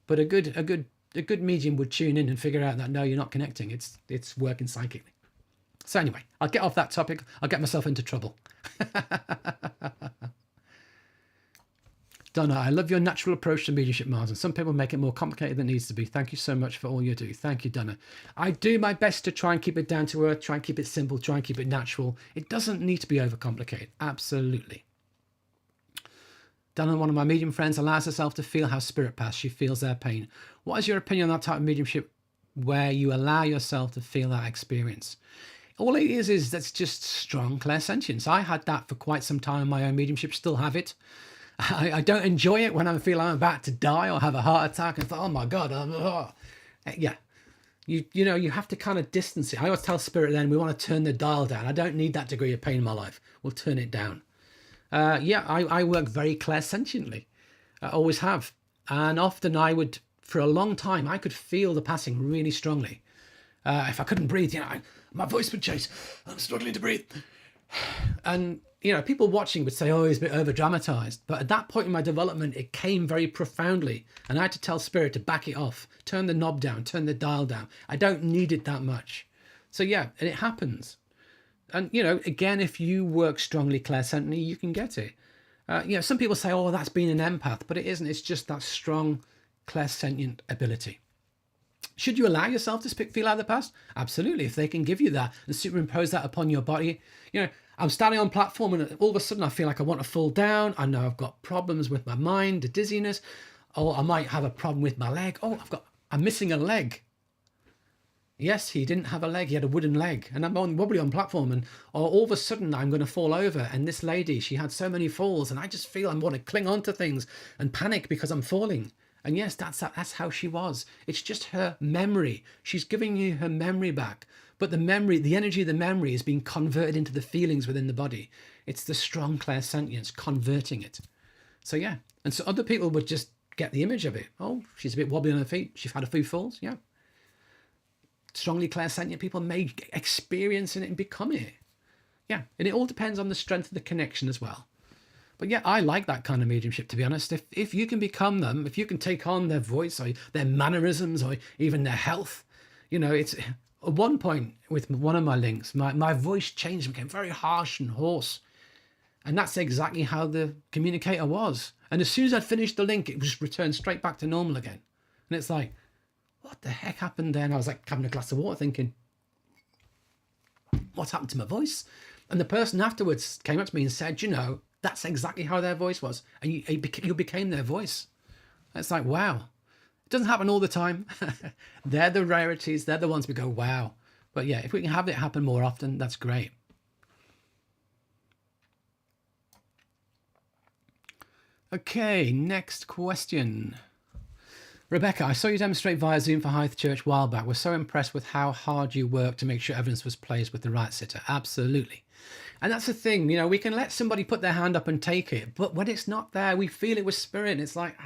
But a good medium would tune in and figure out that, no, you're not connecting. It's working psychically. So anyway, I'll get off that topic. I'll get myself into trouble. Donna, I love your natural approach to mediumship, Martin. Some people make it more complicated than it needs to be. Thank you so much for all you do. Thank you, Donna. I do my best to try and keep it down to earth, try and keep it simple, try and keep it natural. It doesn't need to be overcomplicated. Absolutely. Donna, one of my medium friends, allows herself to feel how spirit pass. She feels their pain. What is your opinion on that type of mediumship where you allow yourself to feel that experience? All it is that's just strong clairsentience. I had that for quite some time in my own mediumship, still have it. I don't enjoy it when I feel I'm about to die or have a heart attack and thought, oh my God. Yeah. You have to kind of distance it. I always tell spirit then, we want to turn the dial down. I don't need that degree of pain in my life. We'll turn it down. I work very clairsentiently. I always have. And often for a long time, I could feel the passing really strongly. If I couldn't breathe, my voice would chase. I'm struggling to breathe. And, people watching would say, oh, he's a bit over dramatized. But at that point in my development, it came very profoundly. And I had to tell spirit to back it off, turn the knob down, turn the dial down. I don't need it that much. So yeah, and it happens. And, again, if you work strongly clairsentiently, you can get it. Some people say, oh, that's being an empath, but it isn't. It's just that strong clairsentient ability. Should you allow yourself to feel out of the past? Absolutely. If they can give you that and superimpose that upon your body. I'm standing on platform and all of a sudden I feel like I want to fall down. I know I've got problems with my mind, the dizziness. Or I might have a problem with my leg. Oh, I'm missing a leg. Yes, he didn't have a leg. He had a wooden leg. And I'm wobbly on platform. And all of a sudden I'm going to fall over. And this lady, she had so many falls. And I just feel I want to cling on to things and panic because I'm falling. And yes, that's how she was. It's just her memory. She's giving you her memory back. But the energy of the memory is being converted into the feelings within the body. It's the strong clairsentience converting it. So yeah. And so other people would just get the image of it. Oh, she's a bit wobbly on her feet. She's had a few falls. Yeah. Strongly clairsentient people may experience it and become it. Yeah. And it all depends on the strength of the connection as well. But yeah, I like that kind of mediumship, to be honest. If you can become them, if you can take on their voice or their mannerisms or even their health, it's at one point with one of my links, my voice changed and became very harsh and hoarse. And that's exactly how the communicator was. And as soon as I'd finished the link, it just returned straight back to normal again. And it's like, what the heck happened there? And I was like having a glass of water thinking, what happened to my voice? And the person afterwards came up to me and said, that's exactly how their voice was. And you became their voice. It's like, wow. It doesn't happen all the time. They're the rarities. They're the ones we go, wow. But yeah, if we can have it happen more often, that's great. Okay, next question. Rebecca, I saw you demonstrate via Zoom for Hythe Church a while back. Was so impressed with how hard you worked to make sure evidence was placed with the right sitter. Absolutely. And that's the thing, we can let somebody put their hand up and take it, but when it's not there, we feel it with spirit. And it's like,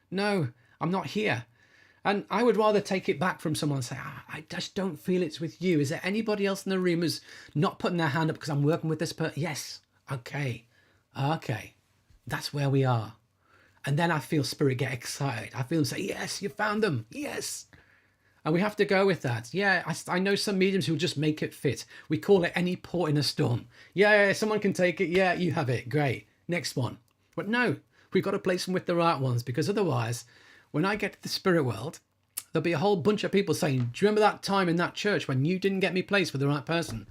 no, I'm not here. And I would rather take it back from someone and say, I just don't feel it's with you. Is there anybody else in the room who's not putting their hand up because I'm working with this person? Yes. Okay. That's where we are. And then I feel spirit get excited. I feel them say, yes, you found them. Yes. And we have to go with that. Yeah, I know some mediums who just make it fit. We call it any port in a storm. Yeah, someone can take it. Yeah, you have it. Great. Next one. But no, we've got to place them with the right ones, because otherwise, when I get to the spirit world, there'll be a whole bunch of people saying, do you remember that time in that church when you didn't get me placed with the right person?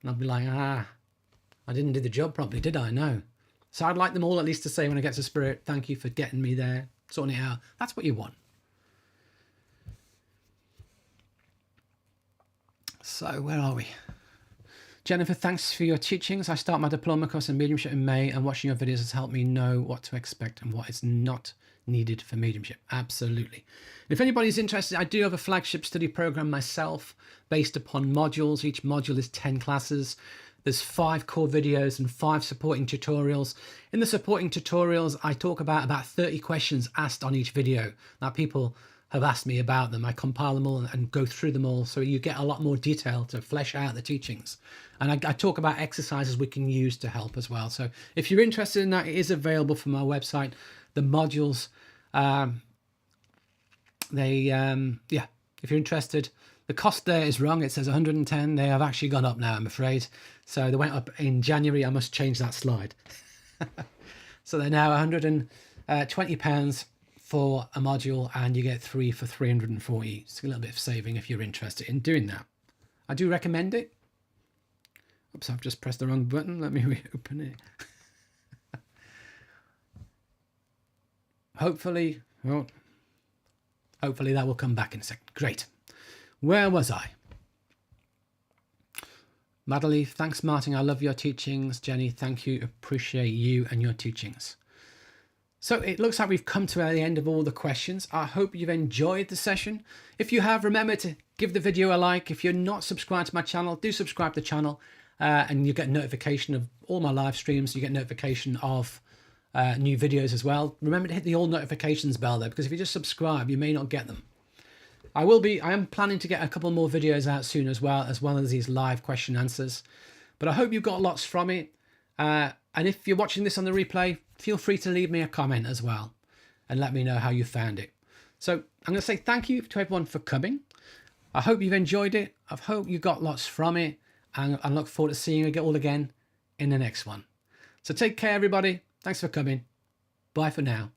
And I'll be like, I didn't do the job properly, did I? No. So I'd like them all at least to say when I get to spirit, thank you for getting me there, sorting it out. That's what you want. So where are we? Jennifer, thanks for your teachings. I start my diploma course in mediumship in May, and watching your videos has helped me know what to expect and what is not needed for mediumship. Absolutely. If anybody's interested, I do have a flagship study program myself based upon modules. Each module is 10 classes. There's 5 core videos and 5 supporting tutorials. In the supporting tutorials, I talk about 30 questions asked on each video that people have asked me about them. I compile them all and go through them all, so you get a lot more detail to flesh out the teachings. And I talk about exercises we can use to help as well. So if you're interested in that, it is available from our website. The modules, if you're interested, the cost there is wrong. It says 110. They have actually gone up now, I'm afraid. So they went up in January. I must change that slide. So they're now £120 for a module, and you get 3 for 340. It's a little bit of saving if you're interested in doing that. I do recommend it. Oops, I've just pressed the wrong button. Let me reopen it. Hopefully that will come back in a second. Great. Where was I? Madeline, thanks, Martin. I love your teachings. Jenny, thank you. Appreciate you and your teachings. So it looks like we've come to the end of all the questions. I hope you've enjoyed the session. If you have, remember to give the video a like. If you're not subscribed to my channel, do subscribe to the channel, and you get notification of all my live streams. You get notification of new videos as well. Remember to hit the all notifications bell there, because if you just subscribe, you may not get them. I am planning to get a couple more videos out soon as well as these live question answers. But I hope you got lots from it. And if you're watching this on the replay, feel free to leave me a comment as well and let me know how you found it. So I'm going to say thank you to everyone for coming. I hope you've enjoyed it. I hope you got lots from it. And I look forward to seeing you all again in the next one. So take care, everybody. Thanks for coming. Bye for now.